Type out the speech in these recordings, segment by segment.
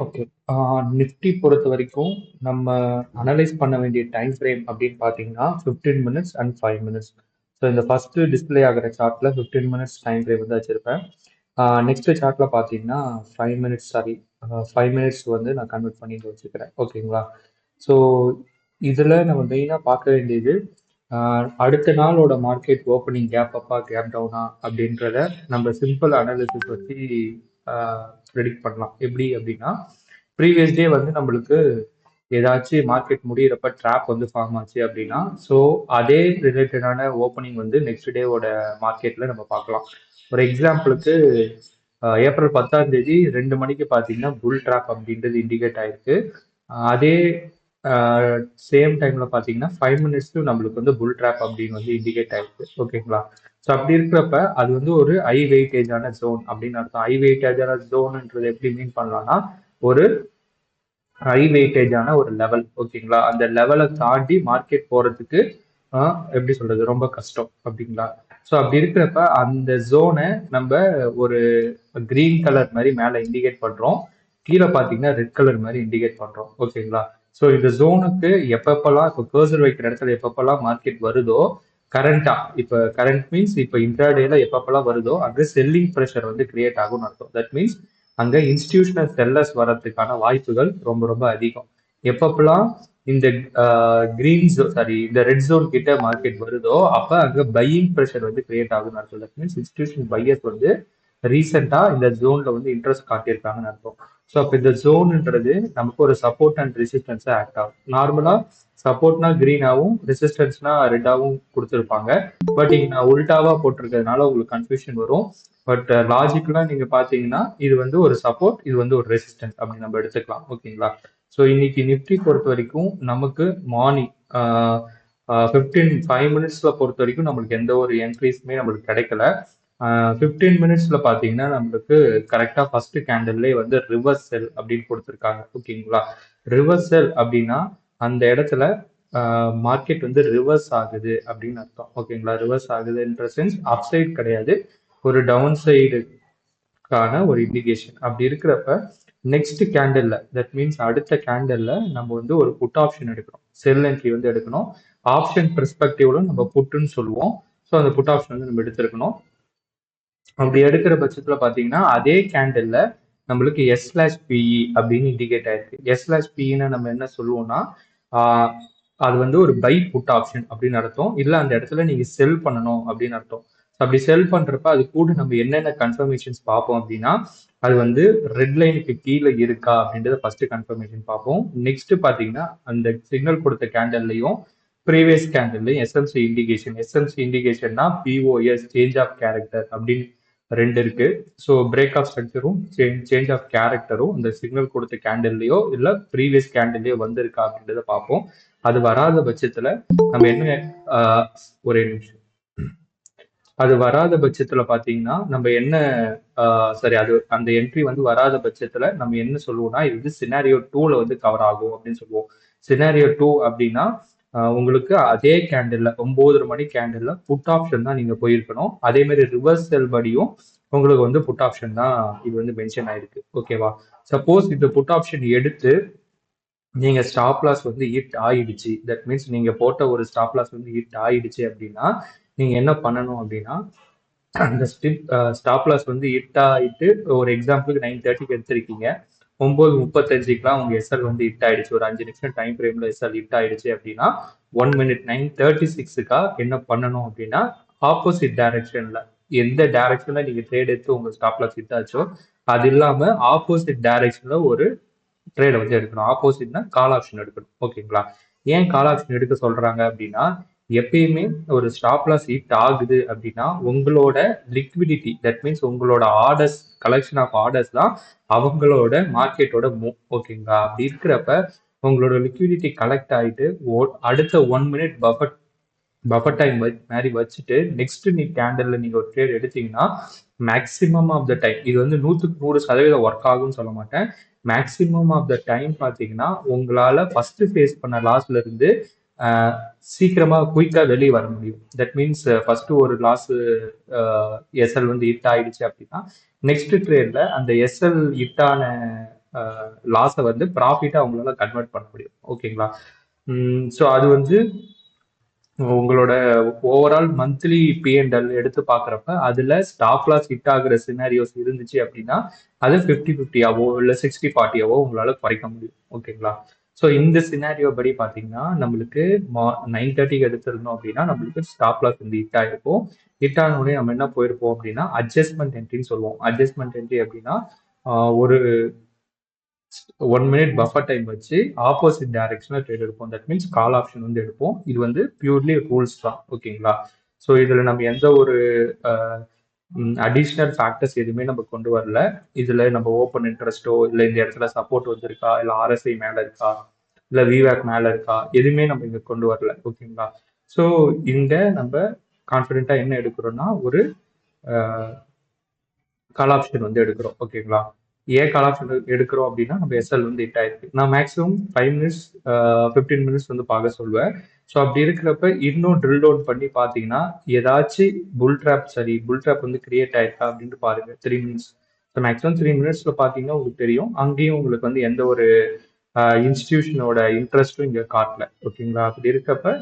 Okay. Nifty பொறுத்த வரைக்கும் நம்ம அனலைஸ் பண்ண வேண்டிய டைம் ஃப்ரேம் அப்படின்னு பார்த்தீங்கன்னா 15 மினிட்ஸ் அண்ட் 5 மினிட்ஸ். ஸோ இந்த ஃபர்ஸ்ட் டிஸ்ப்ளே ஆகிற சார்ட்ல 15 மினிட்ஸ் டைம் ஃப்ரேம் வந்து வச்சிருப்பேன். நெக்ஸ்ட் சார்ட்ல பார்த்தீங்கன்னா 5 மினிட்ஸ் சாரி 5 மினிட்ஸ் வந்து நான் கன்வெர்ட் பண்ணி இங்க வச்சுக்கிறேன். ஓகேங்களா? ஸோ இதில் நம்ம மெயினாக பார்க்க வேண்டியது அடுத்த நாளோட மார்க்கெட் ஓப்பனிங் கேப் அப்பா கேப் டவுனா அப்படின்றத நம்ம சிம்பிள் அனாலிசிஸ் வச்சு ப்ரெடிக்ட் பண்ணலாம். எப்படி அப்படின்னா ப்ரீவியஸ் டே வந்து நம்மளுக்கு ஏதாச்சும் மார்க்கெட் முடியிறப்ப ட்ராப் வந்து ஃபார்ம் ஆச்சு அப்படின்னா ஸோ அதே ரிலேட்டடான ஓப்பனிங் வந்து நெக்ஸ்ட் டேவோட மார்க்கெட்ல நம்ம பார்க்கலாம். ஒரு எக்ஸாம்பிளுக்கு ஏப்ரல் 10ஆம் தேதி 2 மணிக்கு பார்த்தீங்கன்னா புல் ட்ராப் அப்படின்றது இண்டிகேட் ஆயிருக்கு. அதே சேம் டைம்ல பார்த்தீங்கன்னா 5 மினிட்ஸ்க்கு நம்மளுக்கு வந்து புல் ட்ராப் அப்படின்னு வந்து இண்டிகேட் ஆயிருக்கு. ஓகேங்களா? ஸோ அப்படி இருக்கிறப்ப அது வந்து ஒரு ஹை வெயிட்டேஜான ஜோன் அப்படின்னு அர்த்தம். ஹை வெயிட்டேஜான ஜோன்ன்றது எப்படி மீன் பண்ணலாம்னா ஒரு ஹை வெயிட்டேஜான ஒரு லெவல். ஓகேங்களா? அந்த லெவலை தாண்டி மார்க்கெட் போறதுக்கு எப்படி சொல்றது ரொம்ப கஷ்டம். அப்படிங்களா? ஸோ அப்படி இருக்கிறப்ப அந்த ஜோனை நம்ம ஒரு கிரீன் கலர் மாதிரி மேலே இண்டிகேட் பண்றோம். கீழே பார்த்தீங்கன்னா ரெட் கலர் மாதிரி இண்டிகேட் பண்றோம். ஓகேங்களா? ஸோ இந்த ஜோனுக்கு எப்பப்பெல்லாம் இப்போ கர்சர் வைக்கிற இடத்துல எப்பப்பெல்லாம் மார்க்கெட் வருதோ கரண்டா இப்போ கரண்ட் மீன்ஸ் இப்போ இன்ட்ராடேல எப்பப்பெல்லாம் வருதோ அங்கே செல்லிங் ப்ரெஷர் வந்து கிரியேட் ஆகும்னு அர்த்தம். தட் மீன்ஸ் அங்க இன்ஸ்டிடியூஷனல் செல்லர்ஸ் வர்றதுக்கான வாய்ப்புகள் ரொம்ப ரொம்ப அதிகம். எப்பப்பெல்லாம் இந்த கிரீன் சாரி இந்த ரெட் ஜோன் கிட்ட மார்க்கெட் வருதோ அப்ப அங்க பையிங் ப்ரெஷர் வந்து கிரியேட் ஆகும்னு அர்த்தம். தட் மீன்ஸ் இன்ஸ்டிடியூஷன் பையர்ஸ் வந்து ரீசெண்டா இந்த ஜோன்ல வந்து இன்ட்ரெஸ்ட் காட்டியிருக்காங்கன்னு அர்த்தம். ஸோ அப்போ இந்த ஜோன்ன்றது நமக்கு ஒரு சப்போர்ட் அண்ட் ரெசிஸ்டன்ஸா ஆக்ட் ஆகும். நார்மலா சப்போர்ட்னா கிரீனாவும் ரெசிஸ்டன்ஸ்னா ரெட்டாவும் கொடுத்துருப்பாங்க. பட் இங்க நான் உல்டாவா போட்டிருக்கிறதுனால உங்களுக்கு கன்ஃபியூஷன் வரும். பட் லாஜிக்கலா நீங்க பாத்தீங்கன்னா இது வந்து ஒரு சப்போர்ட், இது வந்து ஒரு ரெசிஸ்டன்ஸ் அப்படி நம்ம எடுத்துக்கலாம். ஓகேங்களா? ஸோ இன்னைக்கு நிஃப்டி பொறுத்த வரைக்கும் நமக்கு மார்னிங் 5 மினிட்ஸ்ல பொறுத்த வரைக்கும் நம்மளுக்கு எந்த ஒரு என்ட்ரிஸுமே நம்மளுக்கு கிடைக்கல. 15 மினிட்ஸ்ல பாத்தீங்கன்னா நம்மளுக்கு கரெக்டா ஃபர்ஸ்ட் கேண்டல்லே வந்து ரிவர்ஸ் செல் அப்படின்னு கொடுத்துருக்காங்க. ஓகேங்களா? ரிவர்ஸ் செல் அப்படின்னா அந்த இடத்துல மார்க்கெட் வந்து ரிவர்ஸ் ஆகுது அப்படின்னு அர்த்தம். ஓகேங்களா? ரிவர்ஸ் ஆகுதுன்ற சென்ஸ் அப்சைட் கிடையாது, ஒரு டவுன் சைடுக்கான ஒரு இண்டிகேஷன். அப்படி இருக்கிறப்ப நெக்ஸ்ட் கேண்டல்ல தட் மீன்ஸ் அடுத்த கேண்டல்ல நம்ம வந்து ஒரு புட் ஆப்ஷன் எடுக்கணும். செல் என்ட்ரி வந்து எடுக்கணும். ஆப்ஷன் பெர்ஸ்பெக்டிவ்ல நம்ம புட்டுன்னு சொல்லுவோம். ஸோ அந்த புட் ஆப்ஷன் வந்து நம்ம எடுத்திருக்கணும். அப்படி எடுக்கிற பட்சத்துல பாத்தீங்கன்னா அதே கேண்டல்ல நம்மளுக்கு எஸ் ஸ்லாஷ் பிஇ அப்படின்னு இண்டிகேட் ஆயிருக்கு. எஸ் ஸ்லாஷ் பிஇன்னு நம்ம என்ன சொல்லுவோம்னா ஆஹ் அது வந்து ஒரு பை புட் ஆப்ஷன் அப்படின்னு அர்த்தம். இல்ல அந்த இடத்துல நீங்க செல் பண்ணணும் அப்படின்னு அர்த்தம். அப்படி செல் பண்றப்ப அது கூட நம்ம என்னென்ன கன்ஃபர்மேஷன்ஸ் பார்ப்போம் அப்படின்னா அது வந்து ரெட் லைனுக்கு கீழே இருக்கா அப்படின்றத ஃபர்ஸ்ட் கன்ஃபர்மேஷன் பார்ப்போம். நெக்ஸ்ட் பாத்தீங்கன்னா அந்த சிக்னல் கொடுத்த கேண்டல்லையும் ப்ரீவியஸ் கேண்டல்லையும் எஸ்எம்சி இண்டிகேஷன்னா பிஓஎஸ் சேஞ்ச் ஆஃப் கேரக்டர் அப்படின்னு ரெண்டு இருக்கு. ஸோ பிரேக் ஆஃப் ஸ்ட்ரக்சரும் சேஞ்ச் ஆஃப் கேரக்டரும் இந்த சிக்னல் கொடுத்த கேண்டல்லையோ இல்லை ப்ரீவியஸ் கேண்டல்லையோ வந்திருக்கா அப்படின்றத பார்ப்போம். அது வராத பட்சத்துல நம்ம என்ன ஒரே நிமிஷம் அது வராத பட்சத்துல பாத்தீங்கன்னா நம்ம என்ன சரி அது அந்த என்ட்ரி வந்து வராத பட்சத்துல நம்ம என்ன சொல்லுவோம்னா இது வந்து சினாரியோ 2ல வந்து கவர் ஆகும் அப்படின்னு சொல்லுவோம். சினாரியோ 2 அப்படின்னா உங்களுக்கு அதே கேண்டில்ல 9:30 மணி கேண்டில்ல புட் ஆப்ஷன் தான் நீங்க போயிருக்கணும். அதே மாதிரி ரிவர்சல் படியும் உங்களுக்கு வந்து புட் ஆப்ஷன் தான் இது வந்து மென்ஷன் ஆயிருக்கு. ஓகேவா? சப்போஸ் இந்த புட் ஆப்ஷன் எடுத்து நீங்க ஸ்டாப் லாஸ் வந்து ஹிட் ஆயிடுச்சு, தட் மீன்ஸ் நீங்க போட்ட ஒரு ஸ்டாப் லாஸ் வந்து ஹிட் ஆயிடுச்சு அப்படின்னா நீங்க என்ன பண்ணணும் அப்படின்னா அந்த ஸ்டாப் லாஸ் வந்து ஹிட் ஆயிட்டு ஒரு எக்ஸாம்பிளுக்கு 9:30க்கு எடுத்திருக்கீங்க, 9:35க்குலாம் உங்க எஸ்எல் வந்து ஹிட் ஆயிடுச்சு, ஒரு 5 நிமிஷம் டைம் ஃப்ரேம்ல எஸ்எல் ஹிட் ஆயிடுச்சு அப்படின்னா 1 மினிட் 9:36க்கா என்ன பண்ணணும் அப்படின்னா ஆப்போசிட் டைரக்ஷன்ல எந்த டைரக்ஷன்ல நீங்க ட்ரேட் எடுத்து உங்க ஸ்டாப் லாஸ் ஹிட் ஆச்சோ அது இல்லாம ஆப்போசிட் டைரக்ஷன்ல ஒரு ட்ரேட வந்து எடுக்கணும். ஆப்போசிட்னா கால் ஆப்ஷன் எடுக்கணும். ஓகேங்களா? ஏன் கால் ஆப்ஷன் எடுக்க சொல்றாங்க அப்படின்னா எப்பயுமே ஒரு ஸ்டாப் லாஸ் ஹிட் ஆகுது அப்படின்னா உங்களோட லிக்விடிட்டி தட் மீன்ஸ் உங்களோட ஆர்டர்ஸ் கலெக்ஷன் ஆஃப் ஆர்டர்ஸ் தான் அவங்களோட மார்க்கெட்டோட மூவ். ஓகேங்களா? அப்படி இருக்கிறப்ப உங்களோட லிக்விடிட்டி கலெக்ட் ஆயிட்டு அடுத்த 1 மினிட் பஃபர் டைம் மாதிரி வச்சுட்டு நெக்ஸ்ட் நீ கேண்டல்ல நீங்க ஒரு ட்ரேட் எடுத்தீங்கன்னா மேக்சிமம் ஆஃப் த டைம் இது வந்து 100% ஒர்க் ஆகும்னு சொல்ல மாட்டேன். மேக்சிமம் ஆஃப் த டைம் பாத்தீங்கன்னா உங்களால ஃபர்ஸ்ட் ஃபேஸ் பண்ண லாஸ்ல இருந்து சீக்கிரமா குயிக்கா வெளியே வர முடியும். தட் மீன்ஸ் ஃபர்ஸ்ட் ஒரு லாஸ் எஸ்எல் வந்து ஹிட் ஆயிடுச்சு அப்படின்னா நெக்ஸ்ட் ட்ரேட்ல அந்த எஸ்எல் ஹிட் ஆன லாஸை வந்து ப்ராஃபிட்டா அவங்களால கன்வெர்ட் பண்ண முடியும். ஓகேங்களா? ஸோ அது வந்து உங்களோட ஓவரால் மந்த்லி P&L எடுத்து பார்க்குறப்ப அதுல ஸ்டாப் லாஸ் ஹிட் ஆகுற சினாரியோஸ் இருந்துச்சு அப்படின்னா அது 50-50ஆவோ இல்லை 60-40ஆவோ உங்களால குறைக்க முடியும். ஓகேங்களா? ஸோ இந்த சினாரியோ படி பார்த்தீங்கன்னா நம்மளுக்கு 9:30க்கு எடுத்திருந்தோம் அப்படின்னா நம்மளுக்கு ஸ்டாப் லாஸ் வந்து ஹிட் ஆயிருக்கும். ஹிட் ஆன உடனே நம்ம என்ன போயிருப்போம் அப்படின்னா அட்ஜஸ்ட்மெண்ட் என்ட்ரின்னு சொல்லுவோம். அட்ஜஸ்ட்மெண்ட் என்ட்ரி அப்படின்னா ஒரு 1 மினிட் பஃபர் டைம் வச்சு ஆப்போசிட் டைரக்ஷன்ல ட்ரேட் எடுப்போம். தட் மீன்ஸ் கால் ஆப்ஷன் வந்து எடுப்போம். இது வந்து பியூர்லி ரூல்ஸ் தான். ஓகேங்களா? ஸோ இதுல நம்ம எந்த ஒரு அடிஷ்னல் ஃபேக்டர்ஸ் எதுவுமே நம்ம கொண்டு வரல. இதுல நம்ம ஓப்பன் இன்ட்ரெஸ்டோ இல்லை இந்த இடத்துல சப்போர்ட் வந்திருக்கா இல்லை RSI மேல இருக்கா இல்லை விவேக் மேல இருக்கா எதுவுமே நம்ம இங்க கொண்டு வரல. ஓகேங்களா? ஸோ இங்க நம்ம கான்ஃபிடென்ட்டா என்ன எடுக்கிறோம்னா ஒரு கால் ஆப்ஷன் வந்து எடுக்கிறோம். ஓகேங்களா? ஏன் கால் ஆப்ஷன் எடுக்கிறோம் அப்படின்னா நம்ம எஸ்எல் வந்து ஹிட் ஆயிருக்கு. நான் மேக்ஸிமம் 5 மினிட்ஸ் 15 மினிட்ஸ் வந்து பார்க்க சொல்லுவேன். ஸோ அப்படி இருக்கிறப்ப இன்னும் ட்ரில் டவுன் பண்ணி பார்த்தீங்கன்னா ஏதாச்சும் புல் ட்ராப் வந்து கிரியேட் ஆயிருக்கா அப்படின்ட்டு பாருங்க 3 மினிட்ஸ். ஸோ மேக்ஸிமம் 3 மினிட்ஸ்ல பார்த்தீங்கன்னா உங்களுக்கு தெரியும். அங்கேயும் உங்களுக்கு வந்து எந்த ஒரு இன்ஸ்டிடியூஷனோட இன்ட்ரெஸ்ட்டும் இங்கே காட்டல. ஓகேங்களா? அப்படி இருக்கப்ப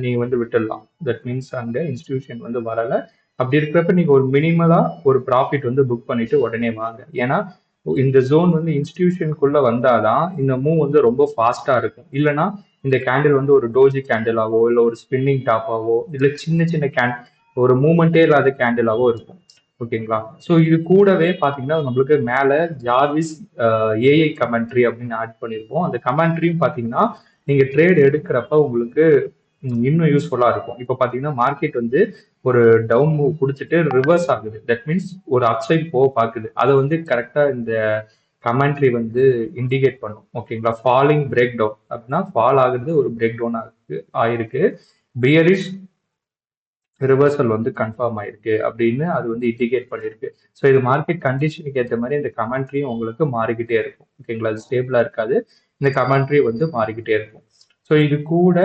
நீங்க வந்து விட்டுடலாம். தட் மீன்ஸ் அங்க இன்ஸ்டிடியூஷன் வந்து வரல. அப்படி இருக்கிறப்ப நீங்க ஒரு மினிமலா ஒரு ப்ராஃபிட் வந்து புக் பண்ணிட்டு உடனே வாங்க. ஏன்னா இந்த ஜோன் வந்து இன்ஸ்டிடியூஷனுக்குள்ள வந்தாதான் இந்த மூவ் வந்து ரொம்ப ஃபாஸ்டா இருக்கும். இல்லைன்னா இந்த கேண்டில் வந்து ஒரு டோஜி கேண்டிலாவோ இல்லை ஒரு ஸ்பின்னிங் டாப்பாவோ இல்லை சின்ன சின்ன ஒரு மூமெண்டே இல்லாத கேண்டிலாவோ இருக்கும். ஓகேங்களா? ஸோ இது கூடவே பார்த்தீங்கன்னா நம்மளுக்கு மேலே ஜார்விஸ் ஏஐ கமெண்ட்ரி அப்படின்னு ஆட் பண்ணியிருப்போம். அந்த கமெண்ட்ரியும் பார்த்தீங்கன்னா நீங்க ட்ரேட் எடுக்கிறப்ப உங்களுக்கு இன்னும் யூஸ்ஃபுல்லா இருக்கும். இப்போ பார்த்தீங்கன்னா மார்க்கெட் வந்து ஒரு டவுன் மூவ் கொடுத்துட்டு ரிவர்ஸ் ஆகுது. தட் மீன்ஸ் ஒரு அப்சைட் போக பார்க்குது. அதை வந்து கரெக்டா இந்த கமெண்ட்ரி வந்து இண்டிகேட் பண்ணும். ஓகேங்களா? ஃபாலிங் பிரேக் டவுன் அப்படின்னா ஃபால் ஆகுது ஒரு பிரேக் டவுன் ஆயிருக்கு. பியரிஷ் ரிவர்சல் வந்து கன்ஃபார்ம் ஆயிருக்கு அப்படின்னு அது வந்து இண்டிகேட் பண்ணிருக்கு. ஸோ இது மார்க்கெட் கண்டிஷனுக்கு ஏற்ற மாதிரி இந்த கமெண்ட்ரியும் உங்களுக்கு மாறிக்கிட்டே இருக்கும். ஓகேங்களா? அது ஸ்டேபிளா இருக்காது. இந்த கமெண்ட்ரி வந்து மாறிக்கிட்டே இருக்கும். ஸோ இது கூட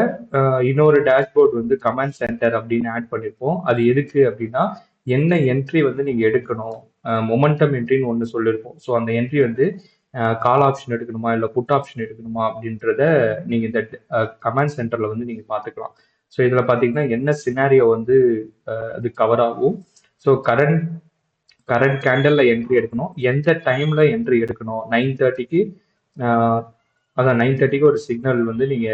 இன்னொரு டேஷ்போர்ட் வந்து கமெண்ட் சென்டர் அப்படின்னு ஆட் பண்ணியிருப்போம். அது எதுக்கு அப்படின்னா என்ன என்ட்ரி வந்து நீங்க எடுக்கணும், மொமெண்டம் என்ட்ரின்னு ஒன்று சொல்லியிருப்போம். ஸோ அந்த என்ட்ரி வந்து கால் ஆப்ஷன் எடுக்கணுமா இல்லை புட் ஆப்ஷன் எடுக்கணுமா அப்படின்றத நீங்க இந்த கமெண்ட் சென்டர்ல வந்து நீங்க பார்த்துக்கலாம். ஸோ இதில் பார்த்தீங்கன்னா என்ன சினாரியோ வந்து அது கவர் ஆகும். ஸோ கரண்ட் கேண்டல்ல என்ட்ரி எடுக்கணும், எந்த டைம்ல என்ட்ரி எடுக்கணும். 9:30க்கு அதான் 9:30க்கு ஒரு சிக்னல் வந்து நீங்க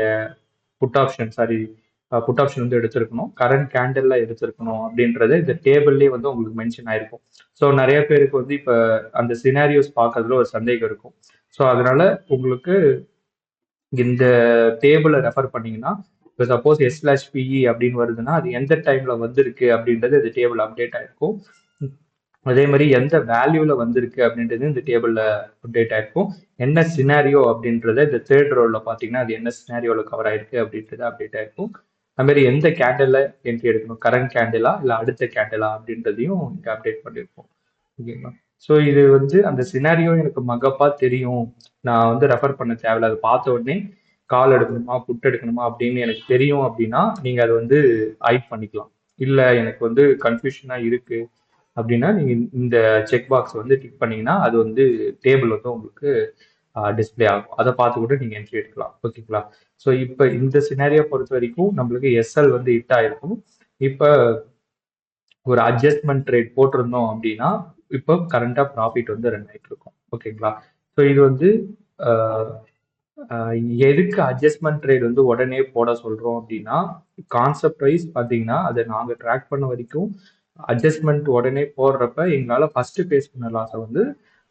புட் ஆப்ஷன் வந்து எடுத்திருக்கணும், கரண்ட் கேண்டல்ல எடுத்திருக்கணும் அப்படின்றது இந்த டேபிள்லேயே வந்து உங்களுக்கு மென்ஷன் ஆயிருக்கும். ஸோ நிறைய பேருக்கு வந்து இப்போ அந்த சினாரியோஸ் பார்க்கறதுல ஒரு சந்தேகம் இருக்கும். ஸோ அதனால உங்களுக்கு இந்த டேபிளை ரெஃபர் பண்ணீங்கன்னா இப்போ சப்போஸ் S/PE அப்படின்னு வருதுன்னா அது எந்த டைம்ல வந்திருக்கு அப்படின்றது இந்த டேபிள் அப்டேட் ஆயிருக்கும். அதே மாதிரி எந்த வேல்யூல வந்திருக்கு அப்படின்றது இந்த டேபிள்ல அப்டேட் ஆயிருக்கும். என்ன சினாரியோ அப்படின்றத இந்த தேர்ட் ரோல பாத்தீங்கன்னா அது என்ன சினாரியோல கவர் ஆயிருக்கு அப்படின்றது அப்டேட் ஆயிருக்கும். அது மாதிரி எந்த கேண்டில்ல என்ட்ரி எடுக்கணும், கரண்ட் கேண்டிலா இல்ல அடுத்த கேண்டிலா அப்படின்றதையும் இங்க அப்டேட் பண்ணிருக்கோம். ஓகேங்களா? ஸோ இது வந்து அந்த சினாரியோ எனக்கு மகப்பா தெரியும், நான் வந்து ரெஃபர் பண்ண தேவையில்ல, அதை பார்த்த உடனே கால் எடுக்கணுமா புட் எடுக்கணுமா அப்படின்னு எனக்கு தெரியும் அப்படின்னா நீங்க அதை வந்து ஆட் பண்ணிக்கலாம். இல்ல எனக்கு வந்து கன்ஃபியூஷனா இருக்கு அப்படின்னா நீங்க இந்த செக் பாக்ஸ் வந்து டிக் பண்ணீங்கன்னா அது வந்து டேபிள் வந்து உங்களுக்கு டிஸ்பிளே ஆகும். அதை பார்த்து கூட நீங்க என்ட்ரி எடுக்கலாம். ஓகேங்களா? ஸோ இப்போ இந்த சினாரியை பொறுத்த வரைக்கும் நம்மளுக்கு எஸ்எல் வந்து ஹிட் ஆயிருக்கும். இப்போ ஒரு அட்ஜஸ்ட்மெண்ட் ரேட் போட்டிருந்தோம் அப்படின்னா இப்போ கரண்டா ப்ராஃபிட் வந்து ரன் ஆயிட்டு இருக்கும். ஓகேங்களா? ஸோ இது வந்து எதுக்கு அட்ஜஸ்ட்மெண்ட் ரேட் வந்து உடனே போட சொல்றோம் அப்படின்னா கான்செப்ட் வைஸ் பார்த்தீங்கன்னா அதை நாங்கள் ட்ராக் பண்ண வரைக்கும் அட்ஜஸ்ட்மெண்ட் உடனே போடுறப்ப எங்களால் ஃபர்ஸ்ட் ஃபேஸ் பண்ண லாஸை வந்து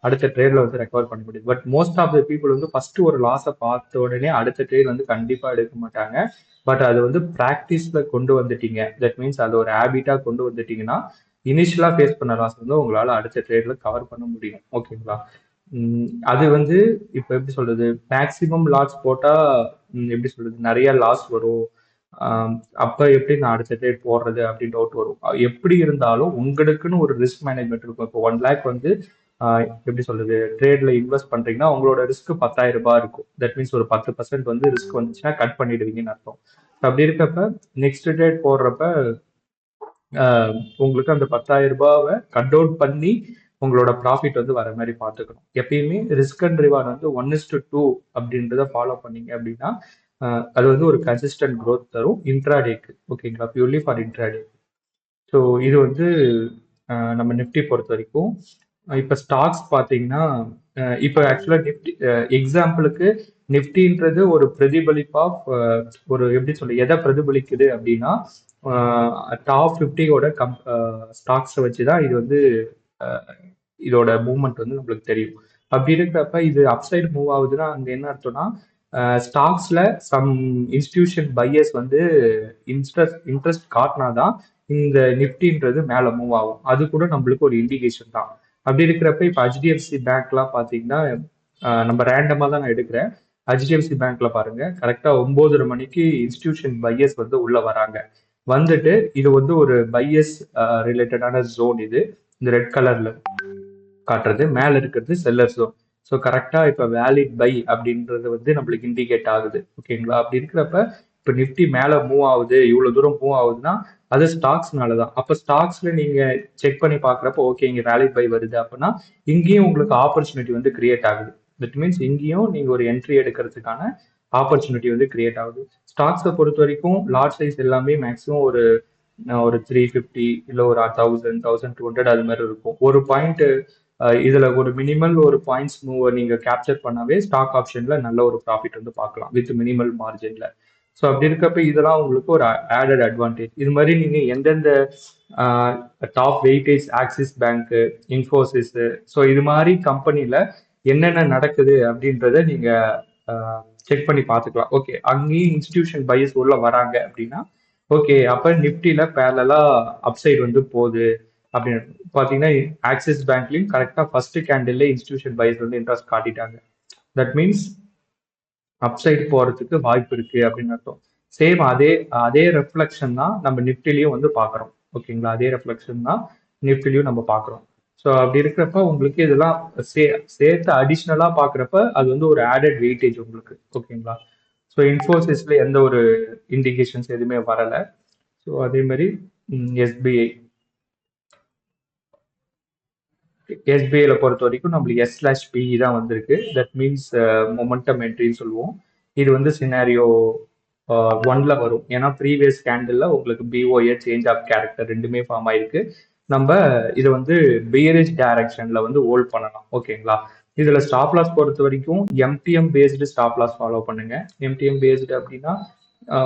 அடுத்த ட்ரேட்ல வந்து ரெக்கவர் பண்ண முடியும். But most of the people வந்து ஃபர்ஸ்ட் ஒரு லாஸை பார்த்த உடனே அடுத்த ட்ரேட் வந்து கண்டிப்பா எடுக்க மாட்டாங்க. பட் அது வந்து ப்ராக்டிஸ்ல கொண்டு வந்துட்டீங்க, தட் மீன்ஸ் அது ஒரு ஹேபிட்டா கொண்டு வந்துட்டீங்கன்னா இனிஷியலா ஃபேஸ் பண்ண லாஸ் வந்து உங்களால அடுத்த ட்ரேட்ல கவர் பண்ண முடியும். ஓகேங்களா? அது வந்து இப்ப எப்படி சொல்றது, மேக்சிமம் லாஸ் போட்டா எப்படி சொல்றது நிறைய லாஸ் வரும். அப்ப எப்படி நான் அடுத்த ட்ரேட் போடுறது அப்படின்னு டவுட் வரும். எப்படி இருந்தாலும் உங்களுக்குன்னு ஒரு ரிஸ்க் மேனேஜ்மெண்ட் இருக்கும். இப்போ 1 லேக் வந்து எப்படி சொல்றது ட்ரேட்ல இன்வெஸ்ட் பண்றீங்கன்னா உங்களோட ரிஸ்க் 10,000 ரூபாய் இருக்கும். தட் மீன்ஸ் ஒரு 10% வந்து ரிஸ்க் வந்துச்சுன்னா கட் பண்ணிடுவீங்கன்னு அர்த்தம். அப்படி இருக்கப்ப நெக்ஸ்ட் ட்ரேட் போடுறப்ப உங்களுக்கு அந்த 10,000 ரூபாவை கட் அவுட் பண்ணி உங்களோட ப்ராஃபிட் வந்து வர மாதிரி பார்த்துக்கணும். எப்பயுமே ரிஸ்க் அண்ட் ரிவார்ட் வந்து 1:2 அப்படின்றத ஃபாலோ பண்ணீங்க அப்படின்னா அது வந்து ஒரு கன்சிஸ்டன்ட் growth தரும் இன்ட்ராடேக்கு. ஓகேங்களா, பியூர்லி ஃபார் இன்ட்ராடே. ஸோ இது வந்து நம்ம நிஃப்டி பொறுத்த வரைக்கும். இப்போ ஸ்டாக்ஸ் பார்த்தீங்கன்னா இப்போ ஆக்சுவலாக நிஃப்டி எக்ஸாம்பிளுக்கு நிஃப்டின்றது ஒரு பிரதிபலிப்பு ஆஃப் ஒரு எப்படி சொல்ல எதை பிரதிபலிக்குது அப்படின்னா டாப் 50யோட ஸ்டாக்ஸை வச்சு தான் இது வந்து அஹ், இதோட மூவ்மெண்ட் வந்து நம்மளுக்கு தெரியும். அப்படி இருக்கிறப்ப இது அப்சைடு மூவ் ஆகுதுன்னா அங்கே என்ன அர்த்தம்னா ஸ்டாக்ஸ்ல சம் இன்ஸ்டிடியூஷன் பையர்ஸ் வந்து இன்ட்ரெஸ்ட் காட்டினாதான் இந்த நிஃப்டின்றது மேல மூவ் ஆகும். அது கூட நம்மளுக்கு ஒரு இண்டிகேஷன் தான். அப்படி இருக்கிறப்ப இப்ப ஹெச்டிஎஃப்சி பேங்க்லாம் பாத்தீங்கன்னா நம்ம ரேண்டமா தான் நான் எடுக்கிறேன். ஹெச்டிஎஃப்சி பேங்க்ல பாருங்க, கரெக்டா 9:30 மணிக்கு இன்ஸ்டிடியூஷன் பையர்ஸ் வந்து உள்ள வராங்க. வந்துட்டு இது வந்து ஒரு பையர்ஸ் ரிலேட்டடான ஜோன். இது இந்த ரெட் கலர்ல காட்டுறது, மேல இருக்கிறது செல்லர் ஜோன். ஸோ கரெக்டா இப்ப வேலிட் பை அப்படின்றது வந்து நம்மளுக்கு இண்டிகேட் ஆகுது. ஓகேங்களா, அப்படி இருக்கிறப்ப இப்ப நிஃப்டி மேல மூவ் ஆகுது, இவ்வளவு தூரம் மூவ் ஆகுதுன்னா அது ஸ்டாக்ஸ்னால தான். அப்ப ஸ்டாக்ஸ்ல நீங்க செக் பண்ணி பாக்குறப்ப ஓகே இங்க வேலிட் பை வருது அப்படின்னா இங்கேயும் உங்களுக்கு ஆப்பர்ச்சுனிட்டி வந்து கிரியேட் ஆகுது. தட் மீன்ஸ் இங்கேயும் நீங்க ஒரு என்ட்ரி எடுக்கிறதுக்கான ஆப்பர்ச்சுனிட்டி வந்து கிரியேட் ஆகுது. ஸ்டாக்ஸை பொறுத்த வரைக்கும் லார்ஜ் சைஸ் எல்லாமே மேக்ஸிமம் ஒரு ஒரு 350 இல்ல ஒரு 1000 1200 அது மாதிரி இருக்கும். ஒரு பாயிண்ட் இதுல ஒரு மினிமல் ஒரு பாயிண்ட்ஸ் மூவ் நீங்க கேப்சர் பண்ணாவே ஸ்டாக் ஆப்ஷன்ல நல்ல ஒரு ப்ராஃபிட் வந்து பார்க்கலாம் வித் மினிமல் மார்ஜின்ல. ஸோ அப்படி இருக்கப்ப இதெல்லாம் உங்களுக்கு ஒரு ஆடட் அட்வான்டேஜ். இது மாதிரி நீங்க எந்தெந்த top weightage axis bank, Infosys, so இது மாதிரி கம்பெனில என்னென்ன நடக்குது அப்படின்றத நீங்க செக் பண்ணி பார்த்துக்கலாம். ஓகே அங்கேயும் இன்ஸ்டிடியூஷன் பையர்ஸ் உள்ள வராங்க அப்படின்னா ஓகே அப்ப நிப்டில பேரலா அப்சைடு வந்து போகுது அப்படின்னு பாத்தீங்கன்னா ஆக்சிஸ் பேங்க்லயும் கரெக்டா ஃபர்ஸ்ட் கேண்டில்ல இன்ஸ்டிடியூஷன் பையர்ஸ் வந்து இன்ட்ரெஸ்ட் காட்டிட்டாங்க. தட் மீன்ஸ் அப்சைடு போறதுக்கு வாய்ப்பு இருக்கு அப்படின்னு அர்த்தம். சேம் அதே அதே ரெஃப்ளெக்ஷன் தான் நம்ம நிப்டிலையும் வந்து பாக்குறோம். ஓகேங்களா, அதே ரெஃப்ளெக்ஷன் தான் நிப்டிலையும் நம்ம பாக்குறோம். ஸோ அப்படி இருக்கிறப்ப உங்களுக்கு இதெல்லாம் சேர்த்து அடிஷ்னலா பாக்குறப்ப அது வந்து ஒரு ஆடட் வெயிட்டேஜ் உங்களுக்கு. ஓகேங்களா, ஸோ இன்ஃபோசிஸ்ல எந்த ஒரு இண்டிகேஷன்ஸ் எதுவுமே வரல. ஸோ அதே மாதிரி எஸ்பிஐ எஸ்பிஐல பொறுத்த வரைக்கும் நம்மளுக்கு S/PE தான் வந்திருக்கு. தட் மீன்ஸ் மொமெண்டம் என்ட்ரின்னு சொல்லுவோம். இது வந்து சினாரியோ 1ல வரும். ஏன்னா ப்ரீவியஸ் கேண்டில்ல உங்களுக்கு பிஓஏ சேஞ்ச் ஆஃப் கேரக்டர் ரெண்டுமே ஃபார்ம் ஆயிருக்கு. நம்ம இதை வந்து பியரிஷ் டைரக்ஷன்ல வந்து ஹோல்ட் பண்ணலாம். ஓகேங்களா, இதுல ஸ்டாப் லாஸ் பொறுத்த வரைக்கும் MTM based stop loss follow பண்ணுங்க. எம்டிஎம் பேஸ்டு அப்படின்னா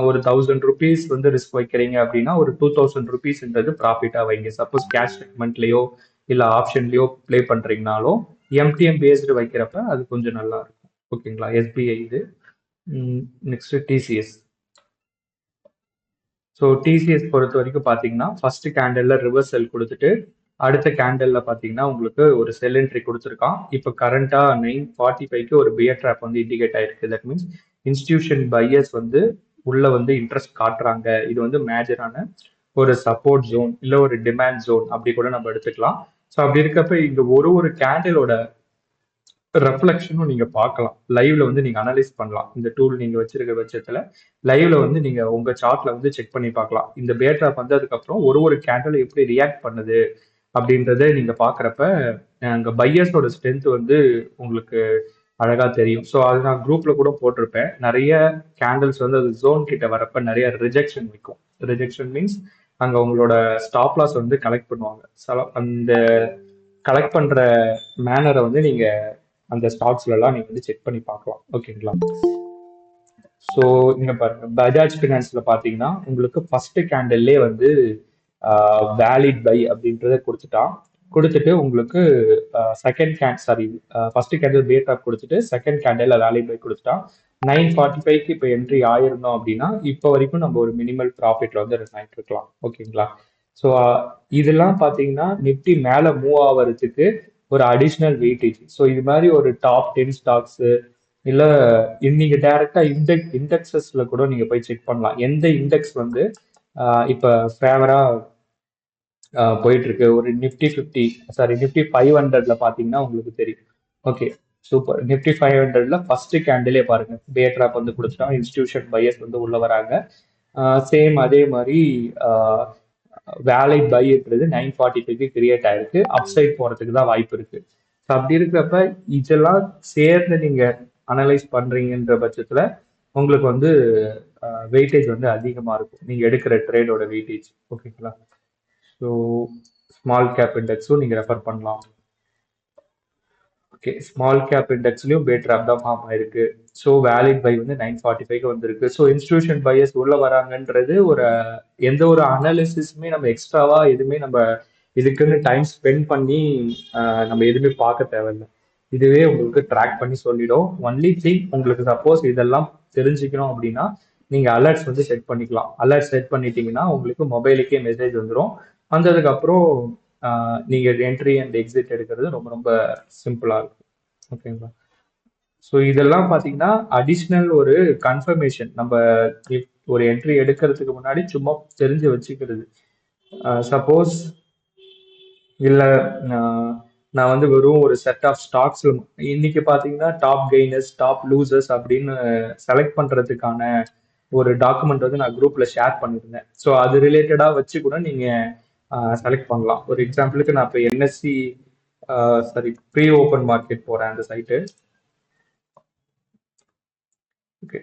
ஒரு 1000 ருபீஸ் வந்து ரிஸ்க் வைக்கிறீங்க அப்படின்னா ஒரு 2000 ருபீஸ்ன்றது ப்ராஃபிட்டா வைங்க. சப்போஸ் கேஷ் செக்மெண்ட்லயோ இல்ல ஆப்ஷன்லயோ ப்ளே பண்றீங்கனாலும் எம்டிஎம் பேஸ்டு வைக்கிறப்ப அது கொஞ்சம் நல்லா இருக்கும். ஓகேங்களா, எஸ்பிஐ இது. Next TCS. ஸோ டிசிஎஸ் பொறுத்த வரைக்கும் பார்த்தீங்கன்னா ஃபர்ஸ்ட் கேண்டல்ல ரிவர்சல் கொடுத்துட்டு அடுத்த கேண்டல்ல பார்த்தீங்கன்னா உங்களுக்கு ஒரு செல் என்ட்ரி கொடுத்துருக்கான். இப்போ கரண்டா 9:45க்கு ஒரு பியர் ட்ராப் வந்து இண்டிகேட் ஆயிருக்கு. தட் மீன்ஸ் இன்ஸ்டிடியூஷன் பையர்ஸ் வந்து உள்ள வந்து இன்ட்ரெஸ்ட் காட்டுறாங்க. இது வந்து மேஜரான ஒரு சப்போர்ட் ஜோன் இல்ல ஒரு டிமாண்ட் ஜோன் அப்படி கூட நம்ம எடுத்துக்கலாம். ஸோ அப்படி இருக்கப்ப இங்க ஒரு ஒரு கேண்டிலோட ரெஃப்ளெக்ஷனும் நீங்க பார்க்கலாம். லைவ்ல வந்து நீங்க அனலைஸ் பண்ணலாம். இந்த டூல் நீங்க வச்சிருக்க பட்சத்துல லைவ்ல வந்து நீங்க உங்க சார்ட்ல வந்து செக் பண்ணி பார்க்கலாம். இந்த பேட்டா வந்ததுக்கு அப்புறம் ஒரு ஒரு கேண்டில் எப்படி ரியாக்ட் பண்ணுது அப்படின்றத நீங்க பாக்குறப்ப அங்க பையர்ஸோட ஸ்ட்ரென்த் வந்து உங்களுக்கு அழகா தெரியும். ஸோ அது நான் குரூப்ல கூட போட்டிருப்பேன். நிறைய கேண்டில்ஸ் வந்து அது ஜோன் கிட்ட வரப்ப நிறைய ரிஜெக்ஷன் வைக்கும். ரிஜெக்ஷன் மீன்ஸ் அங்க உங்களோட ஸ்டாப் லாஸ் வந்து கலெக்ட் பண்ணுவாங்க. அந்த கலெக்ட் பண்ற மேனரை வந்து நீங்க அந்த ஸ்டாக்ஸ்ல எல்லாம் நீங்க வந்து செக் பண்ணி பார்க்கலாம். ஓகேங்களா, ஸோ இங்க பாருங்க பஜாஜ் ஃபினான்ஸ்ல பாத்தீங்கன்னா உங்களுக்கு ஃபர்ஸ்ட் கேண்டில்லே வந்து வேலிட் பை அப்படின்றத கொடுத்துட்டு உங்களுக்கு second sorry first candle bad off கொடுத்துட்டு செகண்ட் கேண்டில் வேலிட் பை கொடுத்துட்டான். 9:45க்கு இப்போ என்ட்ரி ஆயிருந்தோம் அப்படின்னா இப்போ வரைக்கும் நம்ம ஒரு மினிமல் ப்ராஃபிட்ல வந்து ரன் ஆயிட்டு இருக்கலாம். ஓகேங்களா, ஸோ இதெல்லாம் பார்த்தீங்கன்னா நிப்டி மேலே மூவ் ஆகிறதுக்கு ஒரு அடிஷ்னல் வெயிட்டேஜ். ஸோ இது மாதிரி ஒரு டாப் 10 ஸ்டாக்ஸ் இல்ல நீங்க டைரக்டா இண்டெக்ஸஸ்ல கூட நீங்க போய் செக் பண்ணலாம். எந்த இண்டெக்ஸ் வந்து இப்ப ஃபேவரா போயிட்டு இருக்கு. ஒரு நிப்டி 50 சாரி நிப்டி 500ல பாத்தீங்கன்னா உங்களுக்கு தெரியும். Okay super. நிப்டி 500ல ஃபர்ஸ்ட் கேண்டிலே பாருங்க பே ட்ராப் வந்து கொடுத்துட்டா இன்ஸ்டிடியூஷன் பையர்ஸ் வந்து உள்ள வராங்க. சேம் அதே மாதிரி வேலிட் பைன்றது 9:45க்கு கிரியேட் ஆயிருக்கு. அப்சைட் போறதுக்கு தான் வாய்ப்பு இருக்கு. ஸோ அப்படி இருக்கிறப்ப இதெல்லாம் சேர்ந்து நீங்க அனலைஸ் பண்றீங்கன்ற பட்சத்துல உங்களுக்கு வந்து வெயிட்டேஜ் வந்து அதிகமா இருக்கும். நீங்க எடுக்கிற ட்ரேடோட வெயிட்டேஜ். ஓகேங்களா? ஸோ ஸ்மால் கேப் இண்டெக்ஸும் நீங்க ரெஃபர் பண்ணலாம். ஓகே, ஸ்மால் கேப் இண்டெக்ஸ்லயும் பே ட்ராப் தான் ஃபார்ம் ஆயிருக்கு. ஸோ வேலிட் பை வந்து 9:45க்கு வந்திருக்கு. ஸோ இன்ஸ்டிடியூஷன் பையர்ஸ் உள்ள வராங்கன்றது ஒரு எந்த ஒரு அனாலிசிஸுமே நம்ம எக்ஸ்ட்ராவா எதுவுமே நம்ம இதுக்குன்னு டைம் ஸ்பெண்ட் பண்ணி நம்ம எதுவுமே பார்க்க தேவையில்லை. இதுவே உங்களுக்கு ட்ராக் பண்ணி சொல்லிடும். ஒன்லி திங் உங்களுக்கு சப்போஸ் இதெல்லாம் தெரிஞ்சுக்கணும் அப்படின்னா நீங்க அலர்ட்ஸ் வந்து செட் பண்ணிக்கலாம். அலர்ட் செட் பண்ணிட்டீங்கன்னா உங்களுக்கு மொபைலுக்கே மெசேஜ் வந்துடும். வந்ததுக்கு அப்புறம் நீங்க என்ட்ரி அண்ட் எக்ஸிட் எடுக்கிறது ரொம்ப ரொம்ப சிம்பிளா இருக்கும். ஓகேங்களா? ஸோ இதெல்லாம் பார்த்தீங்கன்னா அடிஷ்னல் ஒரு கன்ஃபர்மேஷன் நம்ம ஒரு என்ட்ரி எடுக்கிறதுக்கு முன்னாடி சும்மா தெரிஞ்சு வச்சுக்கிறது. சப்போஸ் இல்ல நான் வந்து வெறும் ஒரு செட் ஆஃப் ஸ்டாக்ஸ் இன்னைக்கு பாத்தீங்கன்னா டாப் கெய்னர்ஸ் டாப் லூசர்ஸ் அப்படின்னு செலக்ட் பண்றதுக்கான ஒரு டாக்குமெண்ட் வந்து நான் குரூப்ல ஷேர் பண்ணியிருந்தேன். ஸோ அது ரிலேட்டடா வச்சு கூட நீங்க செலக்ட் பண்ணலாம். ஒரு எக்ஸாம்பிளுக்கு நான் இப்போ NSC sorry pre open market போறேன் அந்த சைட்டு. ஓகே,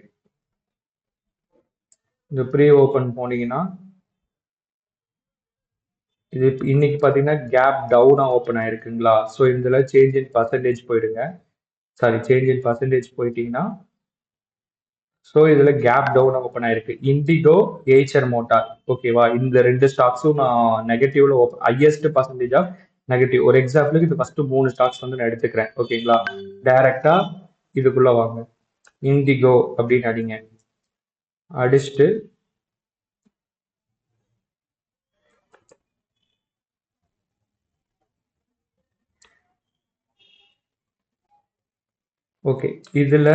இந்த ப்ரீ ஓப்பன் போனீங்கன்னா இது இன்னைக்கு பாத்தீங்கன்னா கேப் டவுனா ஓப்பன் ஆயிருக்குங்களா? ஸோ இதுல சேஞ்ச் இன் பர்சன்டேஜ் போயிடுங்க. சாரி, சேஞ்ச் இன் பர்சன்டேஜ் போயிட்டீங்கன்னா ஸோ இதுல கேப் டவுன் ஓப்பன் ஆயிருக்கு. இண்டிகோ, ஏச்சர் மோட்டார். ஓகேவா? இந்த ரெண்டு ஸ்டாக்ஸும் நான் நெகட்டிவ்ல ஹையஸ்ட் பர்சன்டேஜ் ஆஃப் நெகட்டிவ். ஒரு எக்ஸாம்பிளுக்கு இது ஃபர்ஸ்ட் 3 ஸ்டாக்ஸ் வந்து நான் எடுத்துக்கிறேன். ஓகேங்களா? டைரக்டா இதுக்குள்ள வாங்க. இண்டிகோ அப்படின்னு அடிங்க. அடிச்சுட்டு ஓகே, இதுல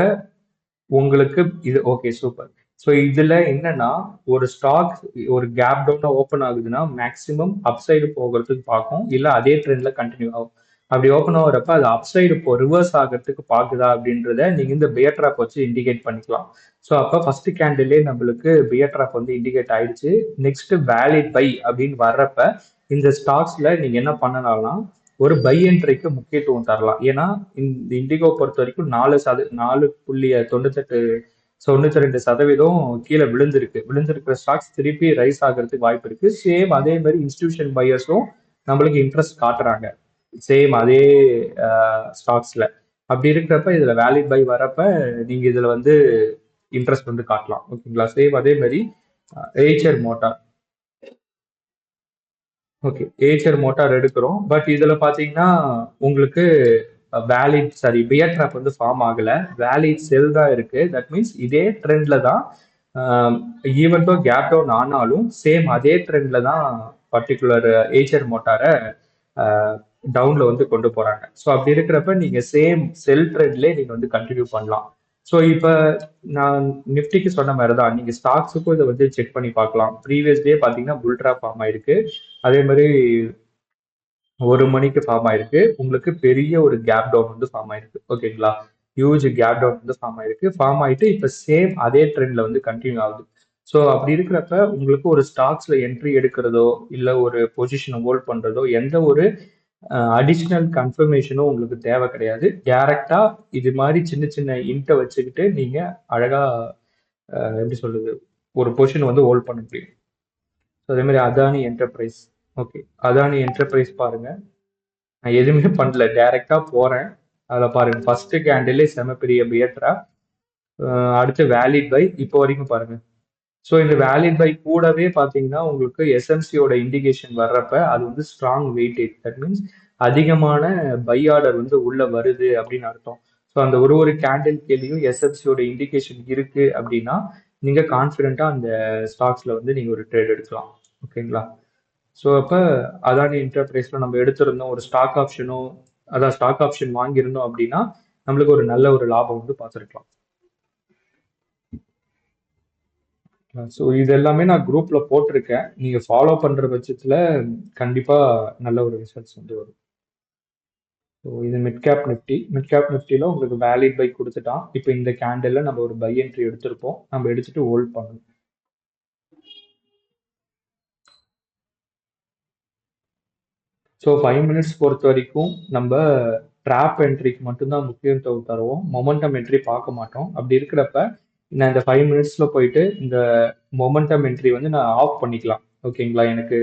உங்களுக்கு இது ஓகே சூப்பர். ஸோ இதுல என்னன்னா ஒரு ஸ்டாக் ஒரு கேப் டவுனா ஓப்பன் ஆகுதுன்னா மேக்ஸிமம் அப்சைடு போகிறதுக்கு பார்க்கும், இல்ல அதே ட்ரெண்ட்ல கண்டினியூ ஆகும். அப்படி ஓப்பன் ஆகுறப்ப அது அப்சைடு இப்போ ரிவர்ஸ் ஆகிறதுக்கு பார்க்குதா அப்படின்றத நீங்க இந்த பியர் ட்ராப் வச்சு இண்டிகேட் பண்ணிக்கலாம். ஸோ அப்போ ஃபர்ஸ்ட் கேண்டிலே நம்மளுக்கு பியர் ட்ராப் வந்து இண்டிகேட் ஆயிடுச்சு. நெக்ஸ்ட் வேலிட் பை அப்படின்னு வர்றப்ப இந்த ஸ்டாக்ஸ்ல நீங்க என்ன பண்ணலாம்னா ஒரு பை என்ட்ரிக்கு முக்கியத்துவம் தரலாம். ஏன்னா இந்த இண்டிகோ பொறுத்த வரைக்கும் 4.98 92% கீழே விழுந்திருக்கு. விழுந்திருக்கிற ஸ்டாக்ஸ் திருப்பி ரைஸ் ஆகிறதுக்கு வாய்ப்பு இருக்கு. சேம் அதே மாதிரி இன்ஸ்டிடியூஷன் பையர்ஸும் நம்மளுக்கு இன்ட்ரெஸ்ட் காட்டுறாங்க சேம் அதே ஸ்டாக்ஸ்ல. அப்படி இருக்கிறப்ப இதுல வேலிட் பை வரப்ப நீங்க இதுல வந்து இன்ட்ரெஸ்ட் வந்து காட்டலாம். ஓகேங்களா? சேம் அதே மாதிரி Eicher motor. Okay, Eicher motor எடுக்கிறோம். பட் இதுல பாத்தீங்கன்னா உங்களுக்கு வேலிட் சாரி பியர் ட்ராப் வந்து ஃபார்ம் ஆகல. வேலிட் செல் தான் இருக்கு. தட் மீன்ஸ் இதே ட்ரெண்ட்ல தான் ஈவன் தோ கேப் டவுன் ஆனாலும் சேம் அதே ட்ரெண்ட்ல தான் பர்டிகுலர் ஏச்சர் மோட்டாரை டவுன்ல வந்து கொண்டு போறாங்க. ஸோ அப்படி இருக்கிறப்ப நீங்க சேம் செல் ட்ரெண்ட்லேயே நீங்க வந்து கண்டினியூ பண்ணலாம். ஸோ இப்போ நான் நிஃப்டிக்கு சொன்ன மாதிரி தான் நீங்க ஸ்டாக்ஸுக்கும் இதை வந்து செக் பண்ணி பார்க்கலாம். ப்ரீவியஸ் டே பார்த்தீங்கன்னா புல் ட்ராப் ஃபார்ம் ஆயிருக்கு. அதே மாதிரி 1 மணிக்கு ஃபார்ம் ஆயிருக்கு. உங்களுக்கு பெரிய ஒரு கேப் டவுன் வந்து ஃபார்ம் ஆயிருக்கு. ஓகேங்களா? ஹியூஜ் கேப் டவுன் வந்து ஃபார்ம் ஆயிருக்கு. ஃபார்ம் ஆயிட்டு இப்போ சேம் அதே ட்ரெண்ட்ல வந்து கண்டினியூ ஆகுது. ஸோ அப்படி இருக்கிறப்ப உங்களுக்கு ஒரு ஸ்டாக்ஸ்ல என்ட்ரி எடுக்கிறதோ இல்ல ஒரு பொசிஷனை ஹோல்ட் பண்றதோ எந்த ஒரு அடிஷ்னல் கன்ஃபர்மேஷனும் உங்களுக்கு தேவை கிடையாது. டைரக்டா இது மாதிரி சின்ன சின்ன இன்ட்டை வச்சுக்கிட்டு நீங்க அழகா எப்படி சொல்றது ஒரு பொசிஷன் வந்து ஹோல்ட் பண்ண முடியும். ஸோ அதே மாதிரி Adani enterprise. Okay, Adani enterprise பாருங்க. நான் எதுவுமே பண்ணல, டைரக்டா போறேன். அதுல பாருங்க ஃபர்ஸ்ட் கேண்டிலே செம பெரிய பியட்ரா. அடுத்து வேலிட் பை இப்போ வரைக்கும் பாருங்க. ஸோ இந்த வேலிட் பை கூடவே பார்த்தீங்கன்னா உங்களுக்கு எஸ்எம்சியோட இண்டிகேஷன் வர்றப்ப அது வந்து ஸ்ட்ராங் வெயிட்டேஜ். தட் மீன்ஸ் அதிகமான பை ஆர்டர் வந்து உள்ள வருது அப்படின்னு அர்த்தம். ஸோ அந்த ஒரு ஒரு கேண்டில் கீழேயும் எஸ்எம்சியோட இண்டிகேஷன் இருக்கு அப்படின்னா நீங்க கான்ஃபிடென்ட்டா அந்த ஸ்டாக்ஸ்ல வந்து நீங்க ஒரு ட்ரேட் எடுக்கலாம். ஓகேங்களா? ஸோ அப்போ அதானி என்டர்பிரைஸ்ல நம்ம எடுத்திருந்தோம் ஒரு ஸ்டாக் ஆப்ஷனோ, அதான் ஸ்டாக் ஆப்ஷன் வாங்கியிருந்தோம் அப்படின்னா நம்மளுக்கு ஒரு நல்ல ஒரு லாபம் வந்து பார்த்துருக்கலாம். ஸோ இது எல்லாமே நான் குரூப்ல போட்டிருக்கேன். நீங்க ஃபாலோ பண்ற பட்சத்துல கண்டிப்பா நல்ல ஒரு ரிசல்ட்ஸ் வந்து வரும். ஸோ இது மிட் கேப் நிஃப்டில உங்களுக்கு வேலிட் பை கொடுத்துட்டான். இப்போ இந்த கேண்டில்ல நம்ம ஒரு பை என்ட்ரி எடுத்திருப்போம். நம்ம எடுத்துட்டு ஹோல்ட் பண்ணணும். ஸோ 5 மினிட்ஸ் பொறுத்த வரைக்கும் நம்ம ட்ராப் என்ட்ரிக்கு மட்டும்தான் முக்கியத்துவம் தருவோம். மொமெண்டம் என்ட்ரி பார்க்க மாட்டோம். அப்படி இருக்கிறப்ப நான் இந்த 5 மினிட்ஸ்ல போயிட்டு இந்த மொமெண்டம் என்ட்ரி வந்து நான் ஆஃப் பண்ணிக்கலாம். ஓகேங்களா? எனக்கு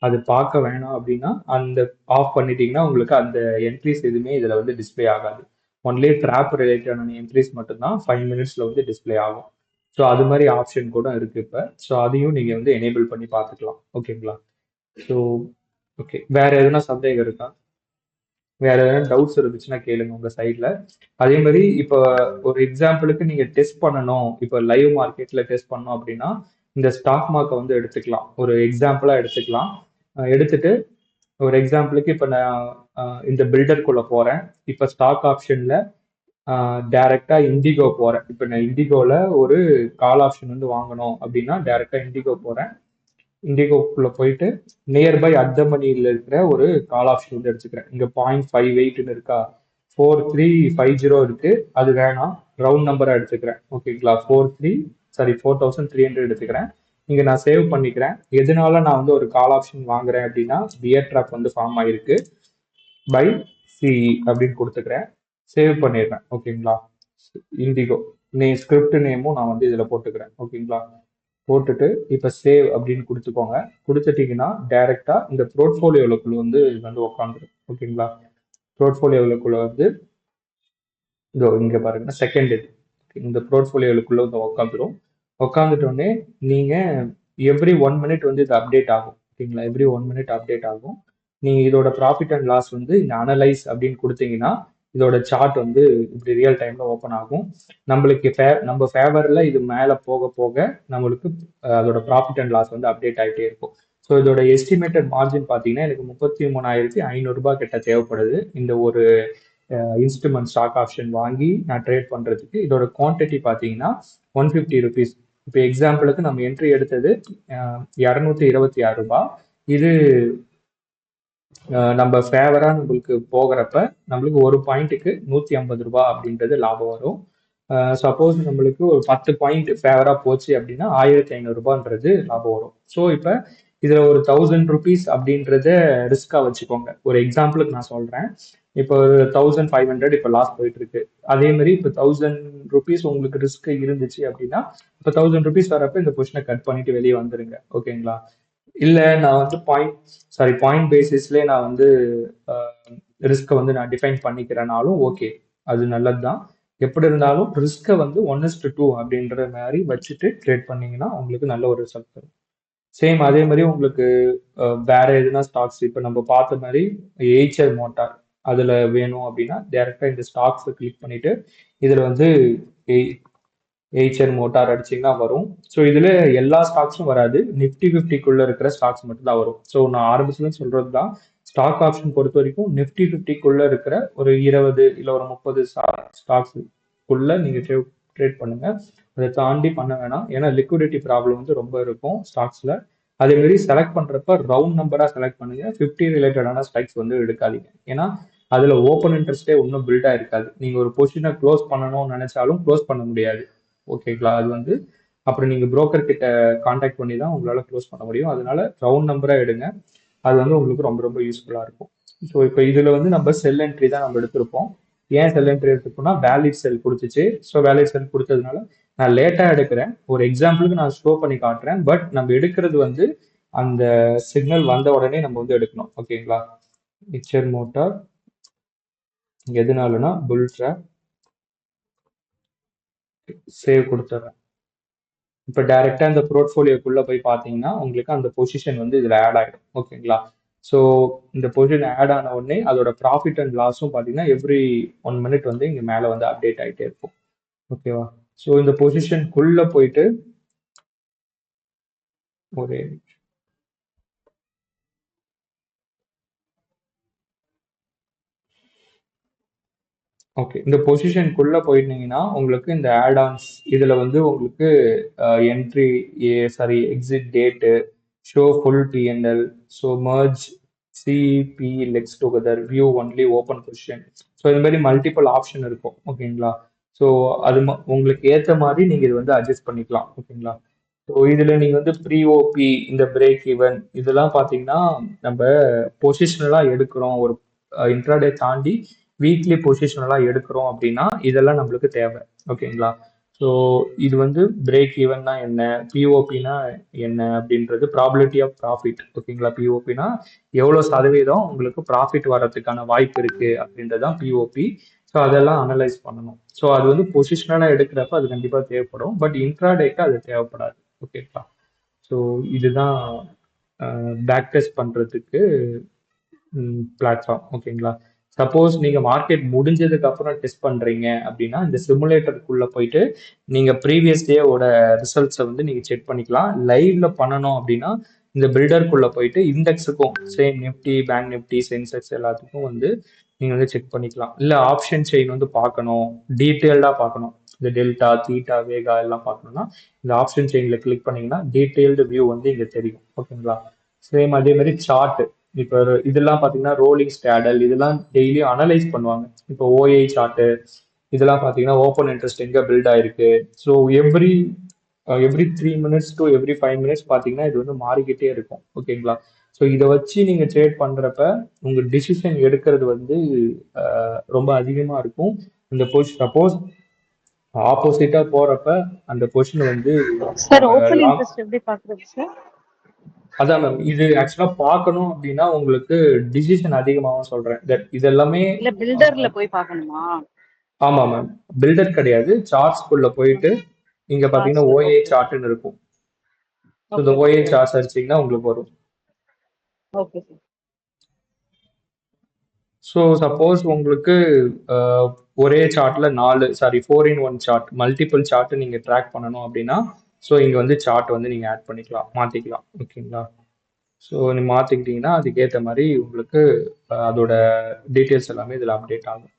அது பார்க்க வேணாம் அப்படின்னா அந்த ஆஃப் பண்ணிட்டீங்கன்னா உங்களுக்கு அந்த என்ட்ரிஸ் எதுவுமே இதில் வந்து டிஸ்ப்ளே ஆகாது. ஒன்லி ட்ராப் ரிலேட்டடான என்ட்ரிஸ் மட்டும்தான் 5 மினிட்ஸ்ல வந்து டிஸ்ப்ளே ஆகும். ஸோ அது மாதிரி ஆப்ஷன் கூட இருக்கு இப்போ. ஸோ அதையும் நீங்கள் வந்து எனேபிள் பண்ணி பார்த்துக்கலாம். ஓகேங்களா? So okay. வேற எதுனா சந்தேகம் இருக்கா? வேற எதனா டவுட்ஸ் இருந்துச்சுன்னா கேளுங்க உங்க சைட்ல. அதே மாதிரி இப்போ ஒரு எக்ஸாம்பிளுக்கு நீங்க டெஸ்ட் பண்ணணும், இப்போ லைவ் மார்க்கெட்ல டெஸ்ட் பண்ணணும் அப்படின்னா இந்த ஸ்டாக் மார்க்கை வந்து எடுத்துக்கலாம். ஒரு எக்ஸாம்பிளா எடுத்துக்கலாம். எடுத்துட்டு ஒரு எக்ஸாம்பிளுக்கு இப்போ நான் இந்த பில்டருக்குள்ள போறேன். இப்போ ஸ்டாக் ஆப்ஷன்ல டைரக்டா இண்டிகோ போறேன். இப்போ நான் இண்டிகோல ஒரு கால் ஆப்ஷன் வந்து வாங்கணும் அப்படின்னா டைரக்டா இண்டிகோ போறேன். இண்டிகோக்குள்ள போயிட்டு நியர்பை அட் த மணியில் இருக்கிற ஒரு கால் ஆப்ஷன் வந்து எடுத்துக்கிறேன். இங்க 0.58ன்னு இருக்கா, 4350 இருக்கு, அது வேணாம், ரவுண்ட் நம்பரா எடுத்துக்கிறேன். ஓகேங்களா? 4300 எடுத்துக்கிறேன். இங்க நான் சேவ் பண்ணிக்கிறேன். எதனால நான் வந்து ஒரு கால் ஆப்ஷன் வாங்குறேன் அப்படின்னா பியர் ட்ராப் வந்து ஃபார்ம் ஆயிருக்கு, பை சிஇ அப்படின்னு கொடுத்துக்கிறேன். சேவ் பண்ணிடுறேன். ஓகேங்களா? இண்டிகோ ஸ்கிரிப்ட் நேமும் நான் வந்து இதுல போட்டுக்கிறேன். ஓகேங்களா? போட்டுட்டு இப்போ சேவ் அப்படின்னு கொடுத்துக்கோங்க. கொடுத்துட்டீங்கன்னா டைரக்டா இந்த போர்ட்ஃபோலியோக்குள்ள வந்து இது வந்து உட்காந்துரும். ஓகேங்களா? போர்ட்ஃபோலியோக்குள்ள வந்து இதோ இங்க பாருங்க செகண்ட் இது இந்த போர்ட்ஃபோலியோக்குள்ள வந்து உட்காந்துரும். உட்காந்துட்டோடனே நீங்க எவ்ரி 1 மினிட் வந்து இது அப்டேட் ஆகும். ஓகேங்களா? எவ்ரி 1 மினிட் அப்டேட் ஆகும். நீங்க இதோட ப்ராஃபிட் அண்ட் லாஸ் வந்து இந்த அனலைஸ் அப்படின்னு கொடுத்தீங்கன்னா இதோட சார்ட் வந்து இப்படி ரியல் டைம்ல ஓப்பன் ஆகும். நம்மளுக்கு நம்ம ஃபேவர்ல இது மேல போக போக நம்மளுக்கு அதோட ப்ராஃபிட் அண்ட் லாஸ் வந்து அப்டேட் ஆகிட்டே இருக்கும். ஸோ இதோட எஸ்டிமேட்டட் மார்ஜின் பார்த்தீங்கன்னா எனக்கு 33,500 கிட்ட தேவைப்படுது இந்த ஒரு இன்ஸ்ட்ருமெண்ட் ஸ்டாக் ஆப்ஷன் வாங்கி நான் ட்ரேட் பண்றதுக்கு. இதோட குவான்டிட்டி பார்த்தீங்கன்னா 150 rupees. இப்போ எக்ஸாம்பிளுக்கு நம்ம என்ட்ரி எடுத்தது 226 ரூபாய். இது நம்ம ஃபேவரா நம்மளுக்கு போகிறப்ப நம்மளுக்கு ஒரு பாயிண்ட்டுக்கு 150 ரூபாய் அப்படின்றது லாபம் வரும். சப்போஸ் நம்மளுக்கு ஒரு 10 பாயிண்ட் ஃபேவரா போச்சு அப்படின்னா 1500 ரூபான்றது லாபம் வரும். ஸோ இப்போ இதுல ஒரு 1000 rupees அப்படின்றத ரிஸ்கா வச்சுக்கோங்க. ஒரு எக்ஸாம்பிளுக்கு நான் சொல்றேன். இப்போ ஒரு 1500 இப்போ லாஸ் போயிட்டு இருக்கு. அதே மாதிரி இப்போ 1000 rupees உங்களுக்கு ரிஸ்க் இருந்துச்சு அப்படின்னா இப்போ 1000 rupees வரப்ப இந்த பொசிஷனை கட் பண்ணிட்டு வெளியே வந்துருங்க. ஓகேங்களா? இல்ல நான் வந்து பாயிண்ட் பேசிஸ்லயே நான் வந்து ரிஸ்க்கை வந்து நான் டிஃபைன் பண்ணிக்கிறேனாலும் ஓகே, அது நல்லதுதான். எப்படி இருந்தாலும் ரிஸ்க்கை வந்து 1:2 அப்படின்ற மாதிரி வச்சுட்டு ட்ரேட் பண்ணீங்கன்னா உங்களுக்கு நல்ல ஒரு ரிசல்ட் வரும். சேம் அதே மாதிரி உங்களுக்கு வேற எதுனா ஸ்டாக்ஸ் இப்போ நம்ம பார்த்த மாதிரி எய்ச்சர் மோட்டார் அதுல வேணும் அப்படின்னா டைரக்டா இந்த ஸ்டாக்ஸை கிளிக் பண்ணிட்டு இதுல வந்து எய்ச்சர் மோட்டார் அடிச்சீங்கன்னா வரும். ஸோ இதுல எல்லா ஸ்டாக்ஸும் வராது, நிஃப்டி 50க்குள்ள இருக்கிற ஸ்டாக்ஸ் மட்டும் தான் வரும். ஸோ நான் ஆரம்பத்துல சொல்றது தான், ஸ்டாக் ஆப்ஷன் பொறுத்த வரைக்கும் நிஃப்டி 50க்குள்ள இருக்கிற ஒரு 20 இல்ல ஒரு 30 ஸ்டாக்ஸ்க்குள்ள நீங்க ட்ரேட் பண்ணுங்க. அதை தாண்டி பண்ண வேணாம். ஏன்னா லிக்விடிட்டி ப்ராப்ளம் வந்து ரொம்ப இருக்கும் ஸ்டாக்ஸ்ல. அதே மாதிரி செலக்ட் பண்றப்ப ரவுண்ட் நம்பரா செலக்ட் பண்ணுங்க. 50 ரிலேட்டடான ஸ்டாக்ஸ் வந்து எடுக்காதீங்க. ஏன்னா அதுல ஓப்பன் இன்ட்ரெஸ்டே ஒன்றும் பில்டா இருக்காது. நீங்க ஒரு பொசிஷனை க்ளோஸ் பண்ணணும்னு நினைச்சாலும் க்ளோஸ் பண்ண முடியாது. ஓகேங்களா? அது வந்து அப்புறம் நீங்க புரோக்கர் கிட்ட காண்டாக்ட் பண்ணி தான் உங்களால க்ளோஸ் பண்ண முடியும். அதனால ரவுண்ட் நம்பரா எடுங்க. அது வந்து உங்களுக்கு ரொம்ப ரொம்ப யூஸ்ஃபுல்லா இருக்கும். ஸோ இப்போ இதுல வந்து நம்ம செல் என்ட்ரி தான் நம்ம எடுத்திருப்போம். ஏன் செல் என்ட்ரி எடுத்துப்போம்னா வேலிட் செல் கொடுத்துச்சு. ஸோ வேலிட் செல் கொடுத்ததுனால நான் லேட்டா எடுக்கிறேன். ஒரு எக்ஸாம்பிளுக்கு நான் ஸ்டோ பண்ணி காட்டுறேன். பட் நம்ம எடுக்கிறது வந்து அந்த சிக்னல் வந்த உடனே நம்ம வந்து எடுக்கணும். ஓகேங்களா? மிக்சர் மோட்டார் எதுனாலனா புல் ட்ராப் சேவ் கொடுத்துட்றேன். இப்போ டைரக்டா இந்த போர்ட்ஃபோலியோக்குள்ள போய் பார்த்தீங்கன்னா உங்களுக்கு அந்த பொசிஷன் வந்து இதுல ஆட் ஆகிடும். ஓகேங்களா? ஸோ இந்த பொசிஷன் ஆட் ஆன உடனே அதோட ப்ராஃபிட் அண்ட் லாஸும் பார்த்தீங்கன்னா எவ்ரி 1 மினிட் வந்து இங்க மேல வந்து அப்டேட் ஆகிட்டே இருக்கும். ஓகேவா? ஸோ இந்த பொசிஷனுக்குள்ள போயிட்டு ஒரு ஓகே, இந்த பொசிஷனுக்குள்ள போயிட்டீங்கன்னா உங்களுக்கு இந்த ஆட் ஆன்ஸ் இதுல வந்து உங்களுக்கு entry sorry exit date, show full PNL, so merge CB legs together, view only open position, so இது மாதிரி மல்டிபிள் ஆப்ஷன் இருக்கும். ஓகேங்களா? ஸோ அது உங்களுக்கு ஏற்ற மாதிரி நீங்க இது வந்து அட்ஜஸ்ட் பண்ணிக்கலாம். ஓகேங்களா? ஸோ இதுல நீங்க வந்து ப்ரீ ஓபி இந்த பிரேக் ஈவன் இதெல்லாம் பாத்தீங்கன்னா நம்ம பொசிஷனலா எடுக்கிறோம் ஒரு இன்ட்ராடே தாண்டி வீக்லி பொசிஷனலா எடுக்கிறோம் அப்படின்னா இதெல்லாம் நம்மளுக்கு தேவை. ஓகேங்களா? ஸோ இது வந்து பிரேக் ஈவன்னா என்ன, பிஓபினா என்ன அப்படின்றது ப்ராபிலிட்டி ஆஃப் ப்ராஃபிட். ஓகேங்களா? பிஓபினா எவ்வளோ சதவீதம் உங்களுக்கு ப்ராஃபிட் வர்றதுக்கான வாய்ப்பு இருக்கு அப்படின்றது தான் பிஓபி. ஸோ அதெல்லாம் அனலைஸ் பண்ணணும். ஸோ அது வந்து பொசிஷனலா எடுக்கிறப்ப அது கண்டிப்பாக தேவைப்படும். பட் இன்ட்ராடேக்கு அது தேவைப்படாது. ஓகேங்களா? ஸோ இதுதான் பேக் டெஸ்ட் பண்றதுக்கு பிளாட்ஃபார்ம். ஓகேங்களா? சப்போஸ் நீங்க மார்க்கெட் முடிஞ்சதுக்கு அப்புறம் டெஸ்ட் பண்றீங்க அப்படின்னா இந்த சிமுலேட்டருக்குள்ள போயிட்டு நீங்க ப்ரீவியஸ் டேவோட ரிசல்ட்ஸை வந்து நீங்க செக் பண்ணிக்கலாம். லைவ்ல பண்ணணும் அப்படின்னா இந்த பில்டருக்குள்ள போயிட்டு இண்டெக்ஸுக்கும் same Nifty bank Nifty Sensex எல்லாத்துக்கும் வந்து நீங்க வந்து செக் பண்ணிக்கலாம். இல்ல ஆப்ஷன் செயின் வந்து பார்க்கணும், டீட்டெயில்டா பார்க்கணும், இந்த டெல்டா தீட்டா வேகா எல்லாம் பார்க்கணும்னா இந்த ஆப்ஷன் செயின்ல கிளிக் பண்ணீங்கன்னா டீட்டெயில்டு வியூ வந்து இங்க தெரியும். ஓகேங்களா? சேம் அதே மாதிரி சார்ட். இப்போ இதெல்லாம் பார்த்தீங்கன்னா ரோலிங் ஸ்டேடல் இதெல்லாம் டெய்லியும் அனலைஸ் பண்ணுவாங்க. இப்போ ஓஐ சார்ட்டு இதெல்லாம் பார்த்தீங்கன்னா ஓப்பன் இன்ட்ரெஸ்ட் எங்கே பில்ட் ஆயிருக்கு. So every every 3 minutes to every 5 minutes பார்த்தீங்கன்னா இது வந்து மாறிக்கிட்டே இருக்கும். ஓகேங்களா? ஸோ இதை வச்சு நீங்க ட்ரேட் பண்றப்ப உங்க டிசிஷன் எடுக்கிறது வந்து ரொம்ப அதிகமா இருக்கும். இந்த பொசிஷன் சப்போஸ் ஆப்போசிட்டா போறப்ப அந்த பொசிஷன் வந்து சார் நம்ம ஓப்பன் லாங். இன்ட்ரெஸ்ட் எப்படி பாக்குறது சார்? அதான் மேம் இது ஆக்சுவலா பார்க்கணும் அப்படின்னா உங்களுக்கு டிசிஷன் அதிகமாகும் சொல்றேன். இது எல்லாமே இல்ல பில்டர்ல போய் பார்க்கணுமா? ஆமா மேம். பில்டர் கிடையாது, சார்ட்ஸ்குள்ள போயிட்டு இங்க பாத்தீங்கன்னா சார்ட்ஸ்ல ஓஏ ஓகே சார்ட்னு இருக்கும். ஸோ இந்த ஓகே ஓஏ சார் சார்ட்ஸ் அடிச்சீங்கன்னா உங்களுக்கு வரும். Okay sir. ஸோ சப்போஸ் உங்களுக்கு அஹ், ஒரே சார்ட்ல 4 சார்ட் மல்டிபிள் சார்ட் நீங்க ட்ராக் பண்ணணும் அப்படின்னா ஸோ இங்க வந்து சார்ட் வந்து நீங்க ஆட் பண்ணிக்கலாம், மாத்திக்கலாம். ஓகேங்களா? ஸோ நீ மாத்திக்கிட்டீங்கன்னா அதுக்கேற்ற மாதிரி உங்களுக்கு அதோட டீட்டெயில்ஸ் எல்லாமே இதுல அப்டேட் ஆகும்.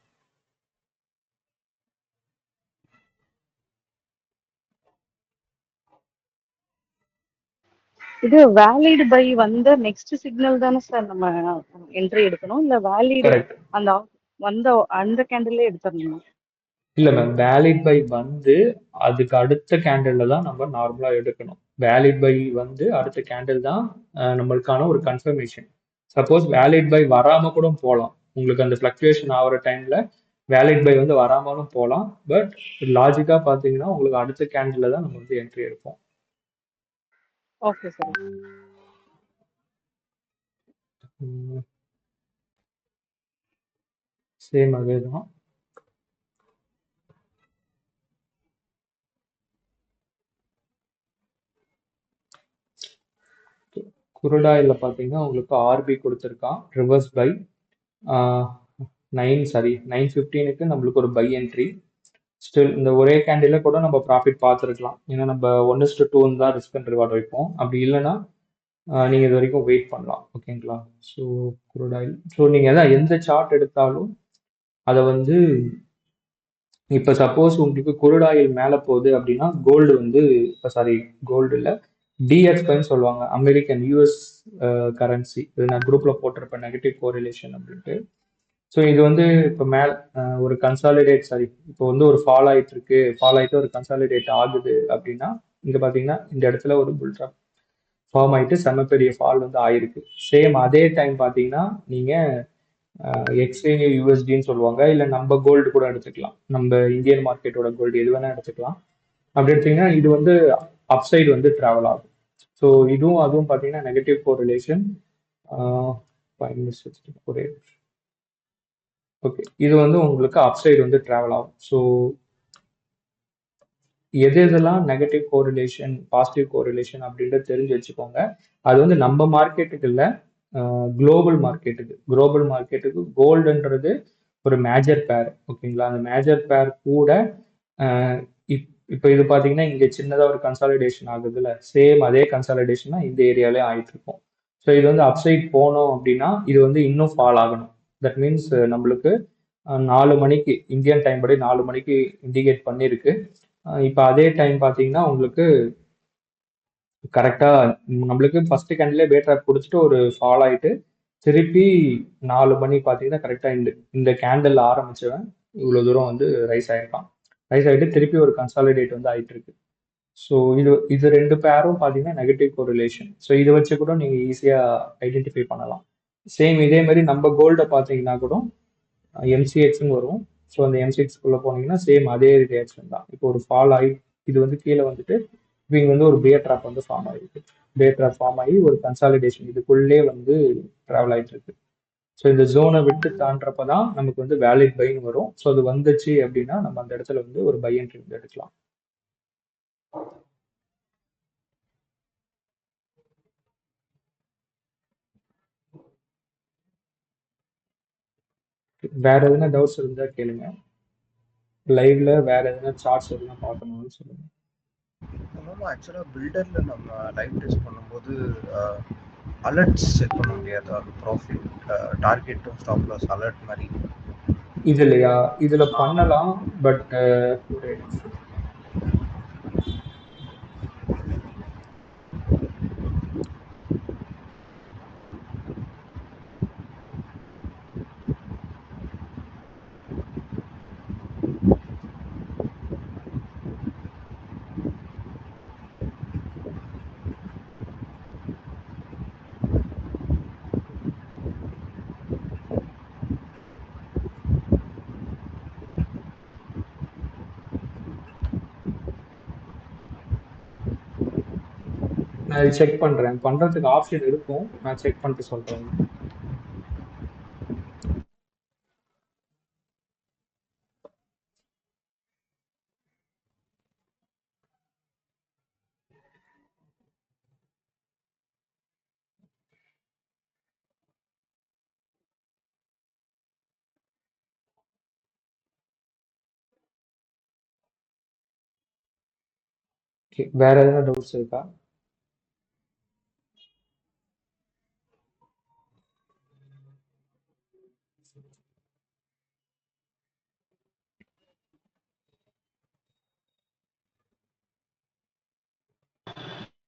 இது வேலிட் பை வந்த நெக்ஸ்ட் சிக்னல் தானே சார் நம்ம என்ட்ரி எடுக்கணும், இல்ல வேலிட் கரெக்ட். அந்த வந்த அந்த கேண்டில்லே எடுத்துடணுமா? இல்ல மேம், வேலிட் பை வந்து அதுக்கு அடுத்த கேண்டில்ல தான் நம்ம நார்மலா எடுக்கணும். வேலிட் பை வந்து அடுத்த கேண்டில் தான் நம்மளுக்கான ஒரு கன்ஃபர்மேஷன். சப்போஸ் வேலிட் பை வராம கூட போகலாம். உங்களுக்கு அந்த ஃபிளக்சுவேஷன் ஆகிற டைம்ல வேலிட் பை வந்து வராமலும் போகலாம். பட் லாஜிக்கா பாத்தீங்கன்னா உங்களுக்கு அடுத்த கேண்டில்ல தான் நம்ம வந்து என்ட்ரி எடுப்போம். Okay sir. சேம் அதே தான். குருடாயில பாத்தீங்கன்னா உங்களுக்கு ஆர்பி கொடுத்துருக்கான் ரிவர்ஸ் பை 9:15 நம்மளுக்கு ஒரு பை என்ட்ரி. ஸ்டில் இந்த ஒரே கேண்டில கூட நம்ம ப்ராஃபிட் பார்த்துருக்கலாம். ஏன்னா நம்ம 1:2 தான் ரிஸ்க் அண்ட் ரிவார்ட் வைப்போம். அப்படி இல்லைன்னா நீங்க இது வரைக்கும் வெயிட் பண்ணலாம். ஓகேங்களா? ஸோ குருடாயில் ஸோ நீங்க எதாவது எந்த சார்ட் எடுத்தாலும் அதை வந்து இப்போ சப்போஸ் உங்களுக்கு குருடாயில் மேலே போகுது அப்படின்னா கோல்டு வந்து சாரி கோல்டு இல்லை டிஎக்ஸ்பைன்னு சொல்லுவாங்க, அமெரிக்கன் யூஎஸ் கரன்சி. இது நான் குரூப்ல போட்டிருப்பேன் நெகட்டிவ் கோரிலேஷன் அப்படின்ட்டு. ஸோ இது வந்து இப்போ ஒரு கன்சாலிடேட் சாரி இப்போ வந்து ஒரு ஃபால் ஆயிட்டு ஒரு கன்சாலிடேட் ஆகுது அப்படின்னா இங்க பாத்தீங்கன்னா இந்த இடத்துல ஒரு புல் ட்ராப் ஃபார்ம் ஆயிட்டு செம பெரிய ஃபால் வந்து ஆயிருக்கு. சேம் அதே டைம் பாத்தீங்கன்னா நீங்க எக்ஸ்சேஞ்ச் யூஎஸ்டின்னு சொல்லுவாங்க, இல்ல நம்ம கோல்டு கூட எடுத்துக்கலாம், நம்ம இந்தியன் மார்க்கெட்டோட கோல்டு எது வேணா எடுத்துக்கலாம். அப்படி எடுத்தீங்கன்னா இது வந்து அப்சைடு வந்து டிராவல் ஆகும். ஸோ இதுவும் அதுவும் பாத்தீங்கன்னா நெகட்டிவ் கோரிலேஷன். ஒரே ஓகே, இது வந்து உங்களுக்கு அப்சைடு வந்து டிராவல் ஆகும். ஸோ எது எதெல்லாம் நெகட்டிவ் கோரிலேஷன் பாசிட்டிவ் கோரிலேஷன் அப்படின்றத தெரிஞ்சு வச்சுக்கோங்க. அது வந்து நம்ம மார்க்கெட்டுக்கு இல்லை, குளோபல் மார்க்கெட்டுக்கு கோல்டுன்றது ஒரு மேஜர் பேர். ஓகேங்களா? அந்த மேஜர் பேர் கூட அஹ், இப்போ இது பார்த்தீங்கன்னா இங்கே சின்னதாக ஒரு கன்சாலிடேஷன் ஆகுதுல்ல, சேம் அதே கன்சாலிடேஷன் தான் இந்த ஏரியாலே ஆயிட்டு இருக்கும். ஸோ இது வந்து அப்சைட் போனோம் அப்படின்னா இது வந்து இன்னும் ஃபால் ஆகணும். தட் மீன்ஸ் நம்மளுக்கு 4 மணிக்கு இந்தியன் டைம் படி 4 மணிக்கு இண்டிகேட் பண்ணியிருக்கு. இப்போ அதே டைம் பார்த்தீங்கன்னா உங்களுக்கு கரெக்டா நம்மளுக்கு ஃபர்ஸ்ட் கேண்டிலே பே ட்ராப் குடிச்சிட்டு ஒரு ஃபால் ஆயிட்டு திருப்பி 4 மணி பார்த்தீங்கன்னா கரெக்டா இந்த இந்த கேண்டில் ஆரம்பிச்சவன் இவ்வளவு தூரம் வந்து ரைஸ் ஆயிருக்கான். ரைஸ் ஆயிட்டு திருப்பி ஒரு கன்சாலிடேட் வந்து ஆயிட்டு இருக்கு. ஸோ இது ரெண்டு பேரும் பார்த்தீங்கன்னா நெகட்டிவ் கோரிலேஷன். ஸோ இதை வச்சு கூட நீங்கள் ஈஸியாக ஐடென்டிஃபை பண்ணலாம். சேம் இதே மாதிரி நம்ம கோல்டை பார்த்தீங்கன்னா கூட எம்சிஎக்ஸ்னு வரும். ஸோ அந்த எம்சிஎக்ஸ்குள்ளே போனீங்கன்னா சேம் அதே ரியாக்ஷன் தான். இப்போ ஒரு ஃபால் ஆகி இது வந்து கீழே வந்துட்டு இப்போ இங்கே வந்து ஒரு பியர் ட்ராப் வந்து ஃபார்ம் ஆகிருக்கு. பியர் ட்ராப் ஃபார்ம் ஆகி ஒரு கன்சாலிடேஷன் இதுக்குள்ளே வந்து ட்ராவல் ஆகிட்டு இருக்கு. ஸோ இந்த ஜோனை விட்டு தாண்டறப்ப தான் நமக்கு வந்து வேலிட் பைன்னு வரும். ஸோ அது வந்துச்சு அப்படின்னா நம்ம அந்த இடத்துல வந்து ஒரு பை என்ட்ரி வந்து எடுக்கலாம். வேற எதுனா டவுட்ஸ் இருந்தா கேளுங்க. லைவ்ல வேற எதுனா சார்ட்ஸ் எதுனா பார்க்கணும்னு சொல்லுங்க. ஆமாம், ஆக்சுவலாக பில்டரில் நம்ம லைவ் டெஸ்ட் பண்ணும்போது அலர்ட்ஸ் செட் பண்ண முடியாது. அது profit target stop loss alert மாதிரி. இது இல்லையா? இதுல பண்ணலாம். பட் ஒரு நிமிஷம். நான் செக் பண்றேன். பண்றதுக்கு ஆப்ஷன் இருக்கும். நான் செக் பண்ணிட்டு சொல்றேன். Okay. வேற எதுனா டவுட்ஸ் இருக்கா?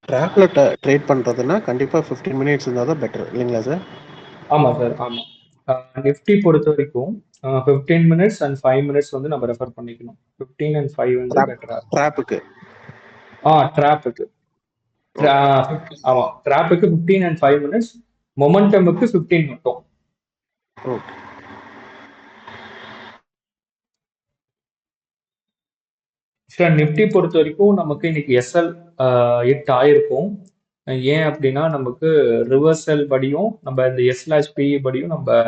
ட்ராப்ல ட்ரேட் பண்ணுறதுன்னா கண்டிப்பாக 15 மினிட்ஸ் இருந்தால் தான் பெட்டர் இல்லைங்களா சார்? ஆமாம் சார், ஆமாம். நிஃப்டி பொறுத்த வரைக்கும் 15 மினிட்ஸ் அண்ட் 5 மினிட்ஸ் வந்து நம்ம ரெஃபர் பண்ணிக்கணும். 15 அண்ட் 5 வந்து பெட்டரா இருக்கும். ட்ராப்புக்கு ட்ராப்புக்கு ஆமாம், ட்ராப்புக்கு 15 அண்ட் 5 மினிட்ஸ், மொமெண்டமுக்கு 15 மட்டும். ஓகே. சார் நிஃப்டி பொறுத்த வரைக்கும் நமக்கு இன்னைக்கு எஸ்எல் ஹிட் ஆயிருக்கும். ஏன் அப்படின்னா நமக்கு ரிவர்சல் படியும் நம்ம இந்த எஸ்லாஷ்பி படியும் நம்ம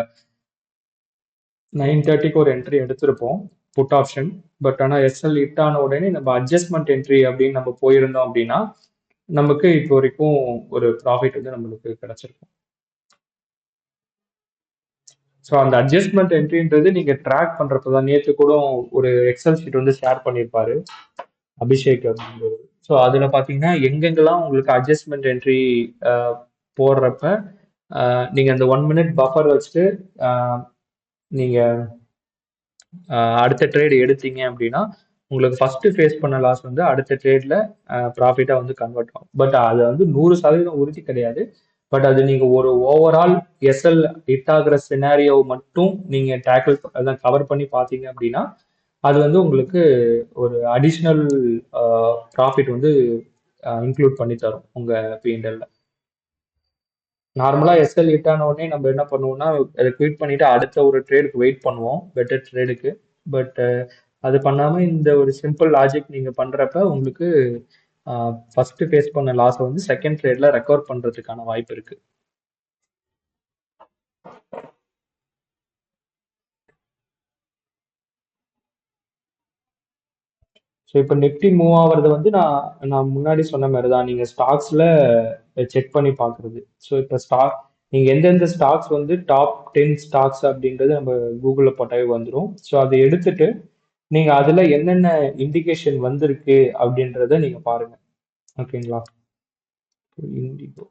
9:30க்கு ஒரு என்ட்ரி எடுத்திருப்போம் புட் ஆப்ஷன். பட் ஆனால் எஸ்எல் ஹிட் ஆன உடனே நம்ம அட்ஜஸ்ட்மெண்ட் என்ட்ரி அப்படின்னு நம்ம போயிருந்தோம் அப்படின்னா நமக்கு இப்போ வரைக்கும் ஒரு ப்ராஃபிட் வந்து நம்மளுக்கு கிடைச்சிருக்கும். ஸோ அந்த அட்ஜஸ்ட்மெண்ட் என்ட்ரின்றது நீங்கள் ட்ராக் பண்ணுறப்ப தான். நேற்று கூட ஒரு எக்ஸல் ஷீட் வந்து ஷேர் பண்ணியிருப்பாரு அபிஷேக் அப்படிங்கிறது. ஸோ அதில் பார்த்தீங்கன்னா எங்கெங்கெல்லாம் உங்களுக்கு அட்ஜஸ்ட்மெண்ட் என்ட்ரி போடுறப்ப நீங்கள் அந்த 1 மினிட் பஃபர் வச்சுட்டு நீங்கள் அடுத்த ட்ரேடு எடுத்தீங்க அப்படின்னா உங்களுக்கு ஃபர்ஸ்ட் ஃபேஸ் பண்ண லாஸ் வந்து அடுத்த ட்ரேட்ல ப்ராஃபிட்டாக வந்து கன்வெர்ட் ஆகும். பட் அது வந்து 100% உறுதி கிடையாது. பட் அது நீங்கள் ஒரு ஓவரால் எஸ்எல் ஹிட் ஆகிற சினாரியோ மட்டும் நீங்கள் டேக்கிள் அதான் கவர் பண்ணி பார்த்தீங்க அப்படின்னா அது வந்து உங்களுக்கு ஒரு அடிஷ்னல் ப்ராஃபிட் வந்து இன்க்ளூட் பண்ணி தரும் உங்கள் பிஎன்எல்ல. நார்மலாக எஸ்எல் ஹிட் ஆன உடனே நம்ம என்ன பண்ணுவோம்னா அதை குவிட் பண்ணிட்டு அடுத்த ஒரு ட்ரேடுக்கு வெயிட் பண்ணுவோம், பெட்டர் ட்ரேடுக்கு. பட் அது பண்ணாமல் இந்த ஒரு சிம்பிள் லாஜிக் நீங்கள் பண்ணுறப்ப உங்களுக்கு ஃபர்ஸ்ட் ஃபேஸ் பண்ண லாஸை வந்து செகண்ட் ட்ரேட்ல ரெக்கவர் பண்ணுறதுக்கான வாய்ப்பு இருக்கு. ஸோ இப்போ நிஃப்டி மூவ் ஆகிறது வந்து நான் முன்னாடி சொன்ன மாதிரி தான் நீங்கள் ஸ்டாக்ஸில் செக் பண்ணி பார்க்குறது. ஸோ இப்போ நீங்கள் எந்தெந்த ஸ்டாக்ஸ் வந்து டாப் 10 ஸ்டாக்ஸ் அப்படின்றது நம்ம கூகுளில் போட்டாவே வந்துடும். ஸோ அதை எடுத்துட்டு நீங்கள் அதில் என்னென்ன இண்டிகேஷன் வந்திருக்கு அப்படின்றத நீங்கள் பாருங்கள். ஓகேங்களா? இண்டிகோ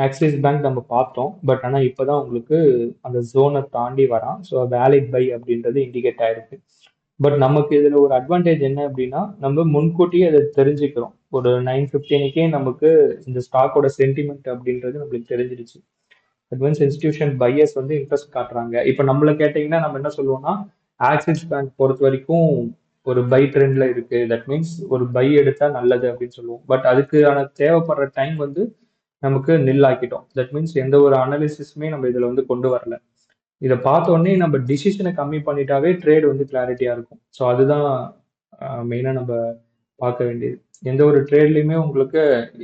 ஆக்சிஸ் பேங்க் நம்ம பார்த்தோம். பட் ஆனால் இப்போதான் உங்களுக்கு அந்த ஜோனை தாண்டி வரான். ஸோ வேலிட் பை அப்படின்றது இண்டிகேட் ஆயிருக்கு. பட் நமக்கு இதுல ஒரு அட்வான்டேஜ் என்ன அப்படின்னா நம்ம முன்கூட்டியே அதை தெரிஞ்சுக்கிறோம். ஒரு 9:15க்கே நமக்கு இந்த ஸ்டாக்கோட சென்டிமெண்ட் அப்படின்றது நம்மளுக்கு தெரிஞ்சிருச்சு. அட்வான்ஸ் இன்ஸ்டிடியூஷன் பையர்ஸ் வந்து இன்ட்ரெஸ்ட் காட்டுறாங்க. இப்போ நம்மள கேட்டீங்கன்னா நம்ம என்ன சொல்லுவோம்னா, ஆக்சிஸ் பேங்க் பொறுத்த வரைக்கும் ஒரு பை ட்ரெண்ட்ல இருக்கு. தட் மீன்ஸ் ஒரு பை எடுத்தா நல்லது அப்படின்னு சொல்லுவோம். பட் அதுக்கான தேவைப்படுற டைம் வந்து நமக்கு நில்லாக்கிட்டோம். தட் மீன்ஸ் எந்த ஒரு அனாலிசிஸுமே நம்ம இதுல வந்து கொண்டு வரல. இதை பார்த்த உடனே நம்ம டிசிஷனை கம்மி பண்ணிட்டாவே ட்ரேட் வந்து கிளாரிட்டியா இருக்கும். ஸோ அதுதான் மெயினா நம்ம பார்க்க வேண்டியது. எந்த ஒரு ட்ரேட்லயுமே உங்களுக்கு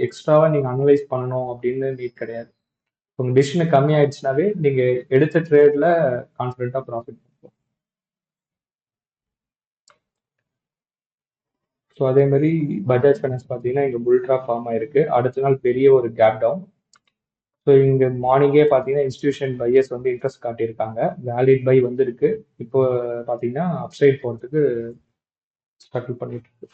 எக்ஸ்ட்ராவா நீங்க அனலைஸ் பண்ணணும் அப்படின்னு நீட் கிடையாது. உங்க டிசிஷன் கம்மி ஆயிடுச்சுனாவே நீங்க எடுத்த ட்ரேட்ல கான்ஃபிடென்ட்டா ப்ராஃபிட் பண்ணுவோம். ஸோ அதே மாதிரி பஜாஜ் ஃபைனான்ஸ் பார்த்தீங்கன்னா இங்க புல்ட்ரா ஃபார்ம் ஆயிருக்கு. அடுத்த நாள் பெரிய ஒரு கேப் டவுன். ஸோ இங்க மார்னிங்கே பார்த்தீங்கன்னா இன்ஸ்டிடியூஷன் பையர்ஸ் வந்து இன்ட்ரெஸ்ட் காட்டியிருக்காங்க. வேலிட் பை வந்திருக்கு. இப்போ பார்த்தீங்கன்னா அப்சைட் போகிறதுக்கு ஸ்ட்ரகிள் பண்ணிட்டு இருக்கு.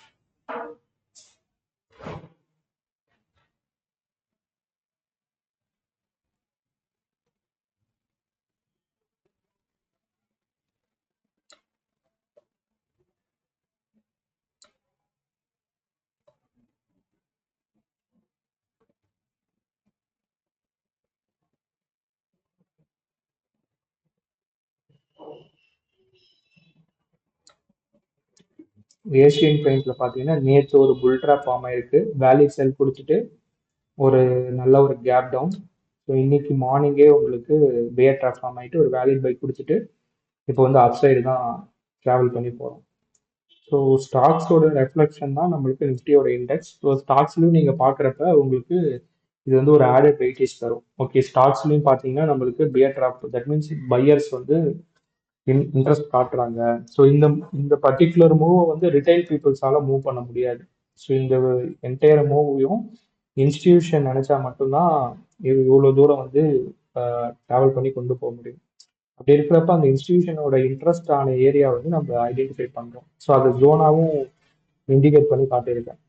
ஏஷியன் பெயிண்ட்ல பார்த்தீங்கன்னா நேற்று ஒரு புல்ட்ரா ஃபார்ம் ஆயிருக்கு. வேலிட் செல் கொடுத்துட்டு ஒரு நல்ல ஒரு கேப் டவுன். ஸோ இன்னைக்கு மார்னிங்கே உங்களுக்கு பேர் ட்ரான்ஸ்ஃபார்ம் ஆகிட்டு ஒரு வேலிட் பை கொடுத்துட்டு இப்போ வந்து அப் சைடு தான் ட்ராவல் பண்ணி போகிறோம். ஸோ ஸ்டாக்ஸோட ரெஃப்ளெக்ஷன் தான் நம்மளுக்கு நிஃப்டியோட இண்டெக்ஸ். ஸோ ஸ்டாக்ஸ்லையும் நீங்கள் பார்க்குறப்ப உங்களுக்கு இது வந்து ஒரு ஆடட் வெயிட்டேஜ் தரும். ஓகே, ஸ்டாக்ஸ்லையும் பார்த்தீங்கன்னா நம்மளுக்கு bear trap, that means buyers வந்து இன்ட்ரெஸ்ட் காட்டுறாங்க. ஸோ இந்த இந்த பர்டிகுலர் மூவ் வந்து ரிட்டைல் பீப்புள்ஸால மூவ் பண்ண முடியாது. ஸோ இந்த என்டையர் மூவையும் இன்ஸ்டிடியூஷன் நினைச்சா மட்டும்தான் இது இவ்வளோ தூரம் வந்து ட்ராவல் பண்ணி கொண்டு போக முடியும். அப்படி இருக்கிறப்ப அந்த இன்ஸ்டிடியூஷனோட இன்ட்ரெஸ்ட் ஆன ஏரியா வந்து நம்ம ஐடென்டிஃபை பண்றோம். ஸோ அதை ஜோனாவும் இண்டிகேட் பண்ணி காட்டியிருக்கேன்.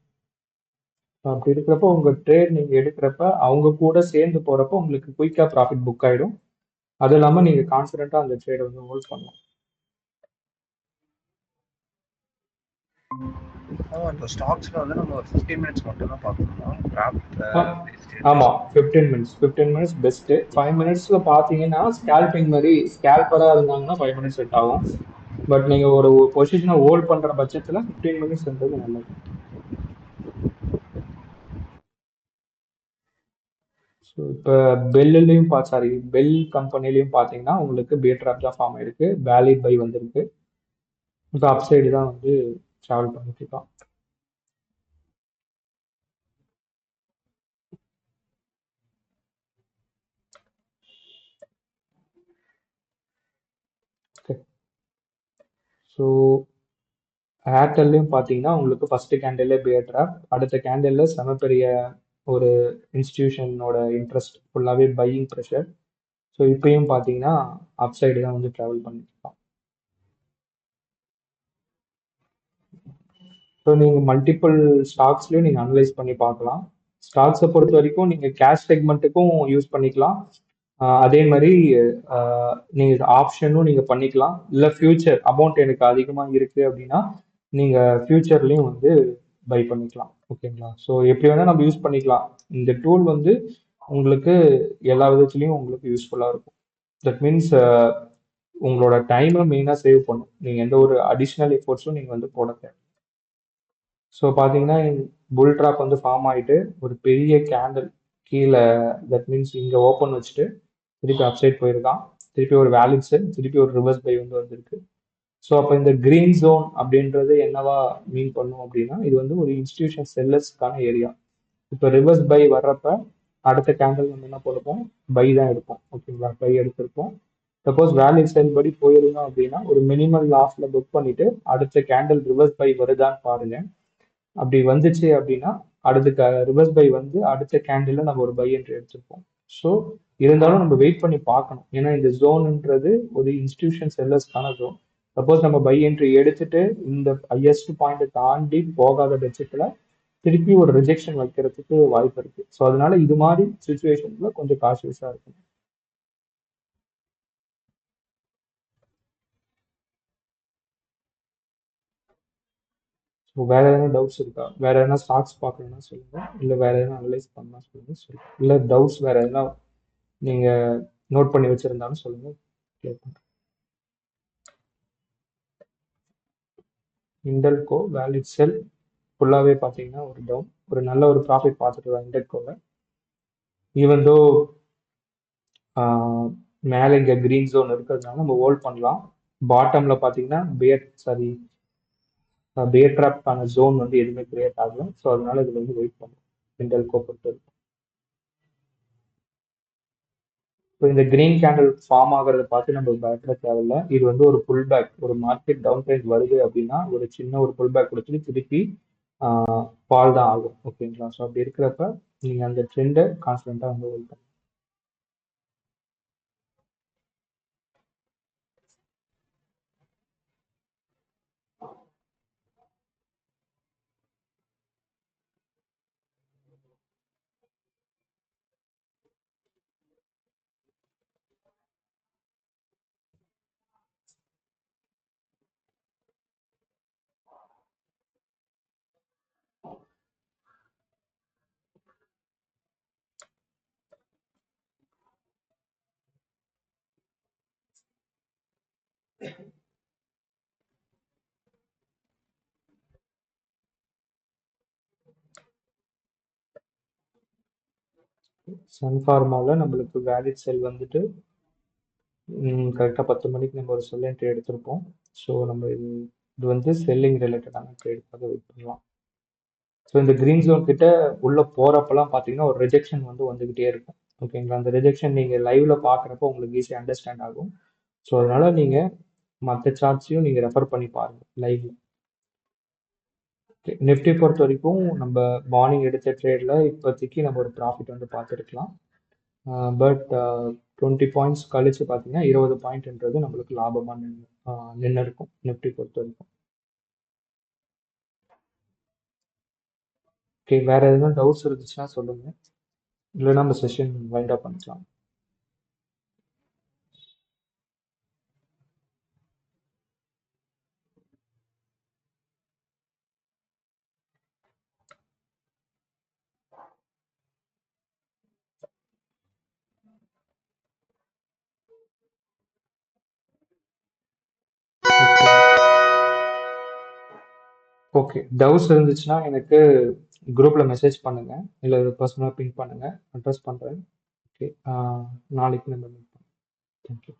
அப்படி இருக்கிறப்ப உங்க ட்ரேட் நீங்க எடுக்கிறப்ப அவங்க கூட சேர்ந்து போறப்ப உங்களுக்கு குயிக்கா ப்ராஃபிட் புக் ஆயிடும். அது இல்லாம நீங்க கான்ஃபிடென்ட்டா அந்த ட்ரேடை வந்து ஹோல்ட் பண்ணலாம். இப்போ ஸ்டாக்ஸ்ல வந்து நம்ம 15 மினிட்ஸ் மட்டும் தான் பார்க்கணுமா? ஆமா, 15 மினிட்ஸ் பெஸ்ட். 5 மினிட்ஸ்ல பாத்தீங்கன்னா ஸ்கேல்பிங் மாதிரி ஸ்கேல்பரா இருந்தாங்கன்னா 5 மினிட்ஸ் செட் ஆகும். பட் நீங்க ஒரு பொசிஷனை ஹோல்ட் பண்ற பட்சத்துல 15 மினிட்ஸ்ன்றது நல்லது. ஸோ இப்போ பெல்லையும் பெல் கம்பெனிலையும் பார்த்தீங்கன்னா உங்களுக்கு பியர் ட்ராப் தான் ஃபார்ம் ஆயிருக்கு. வேலிட் பை வந்திருக்கு. இப்போ அப் சைடு தான் வந்து ட்ராவல் பண்ணிட்டு இருக்கோம். ஸோ ஏர்டெல்லையும் பார்த்தீங்கன்னா உங்களுக்கு ஃபர்ஸ்ட் கேண்டில்ல பியர் ட்ராப், அடுத்த கேண்டில்ல செம பெரிய ஒரு இன்ஸ்டிடியூஷனோட இன்ட்ரெஸ்ட் ஃபுல்லாகவே பையிங் ப்ரெஷர். ஸோ இப்பயும் பார்த்தீங்கன்னா அப் சைடு தான் வந்து ட்ராவல் பண்ணிட்டு இருக்கோம். ஸோ நீங்கள் மல்டிபிள் ஸ்டாக்ஸ்லையும் நீங்கள் அனலைஸ் பண்ணி பார்க்கலாம். ஸ்டாக்ஸை பொறுத்த வரைக்கும் நீங்கள் கேஷ் செக்மெண்ட்டுக்கும் யூஸ் பண்ணிக்கலாம். அதே மாதிரி நீங்கள் ஆப்ஷனும் நீங்கள் பண்ணிக்கலாம். இல்லை ஃபியூச்சர் அமௌண்ட் எனக்கு அதிகமாக இருக்குது அப்படின்னா நீங்கள் ஃபியூச்சர்லையும் வந்து பை பண்ணிக்கலாம். ஓகேங்களா? ஸோ எப்படி வேணால் நம்ம யூஸ் பண்ணிக்கலாம். இந்த டூல் வந்து உங்களுக்கு எல்லா விதத்துலையும் உங்களுக்கு யூஸ்ஃபுல்லாக இருக்கும். தட் மீன்ஸ் உங்களோட டைமை மெயினாக சேவ் பண்ணும். நீங்கள் எந்த ஒரு அடிஷ்னல் எஃபோர்ட்ஸும் நீங்கள் வந்து போட தேவை. ஸோ பார்த்தீங்கன்னா புல் ட்ராப் வந்து ஃபார்ம் ஆகிட்டு ஒரு பெரிய கேண்டில் கீழே, தட் மீன்ஸ் இங்கே ஓப்பன் வச்சுட்டு திருப்பி அப்சைட் போயிருக்கான். திருப்பி ஒரு வேலிட் செல், திருப்பி ஒரு ரிவர்ஸ் பை வந்து வந்திருக்கு. ஸோ அப்போ இந்த கிரீன் ஜோன் அப்படின்றது என்னவா மீன் பண்ணும் அப்படின்னா இது வந்து ஒரு இன்ஸ்டிடியூஷன் செல்லர்ஸ்க்கான ஏரியா. இப்போ ரிவர்ஸ் பை வர்றப்ப அடுத்த கேண்டில் வந்து என்ன போடுவோம், பை தான் எடுப்போம். ஓகேங்களா? பை எடுத்திருப்போம். சப்போஸ் வேலிட் செல் படி போயிருந்தோம் அப்படின்னா ஒரு மினிமல் லாஸ்ல புக் பண்ணிட்டு அடுத்த கேண்டில் ரிவர்ஸ் பை வருதான்னு பாருங்க. அப்படி வந்துச்சு அப்படின்னா அடுத்த ரிவர்ஸ் பை வந்து அடுத்த கேண்டில் நம்ம ஒரு பை என்று எடுத்துருப்போம். ஸோ இருந்தாலும் நம்ம வெயிட் பண்ணி பார்க்கணும். ஏன்னா இந்த ஜோன்ன்றது ஒரு இன்ஸ்டிடியூஷன் செல்லர்ஸ்க்கான ஜோன். சப்போஸ் நம்ம பை என்ட்ரி எடுத்துட்டு இந்த ஹையஸ்ட் பாயிண்ட் தாண்டி போகாத பட்சத்துல திருப்பி ஒரு ரிஜெக்ஷன் வைக்கிறதுக்கு வாய்ப்பு இருக்கு. ஸோ அதனால இது மாதிரி சுச்சுவேஷன்ல கொஞ்சம் கான்ஷியஸா இருக்கணும். ஸோ வேற எதனா டவுட்ஸ் இருக்கா? வேற எதனா ஸ்டாக்ஸ் பார்க்கணும்னா சொல்லுங்க. இல்லை வேற எதனா அனலைஸ் பண்ணா சொல்லுங்க. இல்லை டவுட்ஸ் வேற எதனா நீங்க நோட் பண்ணி வச்சிருந்தாலும் சொல்லுங்க. clear பண்றேன். இண்டல்கோ வேலிட் செல் ஃபுல்லாகவே பார்த்தீங்கன்னா ஒரு டவுன், ஒரு நல்ல ஒரு ப்ராஃபிட் பார்த்துட்டு தான் இண்டல்கோவை. ஈவன் தோ மேலே இங்கே க்ரீன் ஜோன் இருக்கிறதுனால நம்ம ஹோல்ட் பண்ணலாம். பாட்டம்ல பார்த்தீங்கன்னா பேர் ட்ராப்கான ஜோன் வந்து எதுவுமே கிரியேட் ஆகல. ஸோ அதனால இதுல வந்து வெயிட் பண்ணும் இண்டல்கோ பொறுத்தது. இப்போ இந்த கிரீன் கேண்டில் ஃபார்ம் ஆகிறத பார்த்து நம்ம பயப்பட தேவையில்ல. இது வந்து ஒரு புல் பேக், ஒரு மார்க்கெட் டவுன் ட்ரெண்ட் வருது அப்படின்னா ஒரு சின்ன ஒரு புல் பேக் கொடுத்துட்டு திருப்பி ஃபால் தான் ஆகும். ஓகேங்களா? ஸோ அப்படி இருக்கிறப்ப நீங்க அந்த ட்ரெண்டை கான்ஸ்டன்டா வந்து ஹோல்ட் பண்ணுங்க. சன் ஃபார்மாவில் நம்மளுக்கு வேலிட் செல் வந்துட்டு கரெக்டாக 10 மணிக்கு நம்ம ஒரு செல் என்ட்ரி எடுத்திருப்போம். ஸோ நம்ம இது வந்து செல்லிங் ரிலேட்டடான ட்ரேடுக்காக வெயிட் பண்ணலாம். ஸோ இந்த கிரீன் ஜோன் கிட்ட உள்ள போறப்பெல்லாம் பார்த்தீங்கன்னா ஒரு ரிஜெக்ஷன் வந்து வந்துகிட்டே இருக்கும். ஓகேங்களா? அந்த ரிஜெக்ஷன் நீங்க லைவ்ல பார்க்குறப்போ உங்களுக்கு ஈஸியாக அண்டர்ஸ்டாண்ட் ஆகும். ஸோ அதனால நீங்க மற்ற சார்ட்ஸையும் நீங்க ரெஃபர் பண்ணி பாருங்க லைவ்ல. நிஃப்டி பொறுத்த வரைக்கும் நம்ம மார்னிங் எடுத்த ட்ரேட்ல இப்போதைக்கு நம்ம ஒரு ப்ராஃபிட் வந்து பார்த்துருக்கலாம். பட் 20 பாயிண்ட்ஸ் கழிச்சு பார்த்தீங்கன்னா 20 பாயிண்ட்ன்றது நம்மளுக்கு லாபமாக நின்று இருக்கும் நிஃப்டி பொறுத்த வரைக்கும். ஓகே, வேற எதுவும் டவுட்ஸ் இருந்துச்சுன்னா சொல்லுங்க. இல்லைன்னா நம்ம செஷன் வைண்ட் அப் பண்ணிக்கலாம். ஓகே, டவுட்ஸ் இருந்துச்சுன்னா எனக்கு குரூப்ல மெசேஜ் பண்ணுங்க, இல்லை பர்சனலாக பிங் பண்ணுங்க, அட்ரஸ் பண்றேன். ஓகே, நாளைக்கு நம்ம மீட் பண்ணலாம். தேங்க்யூ.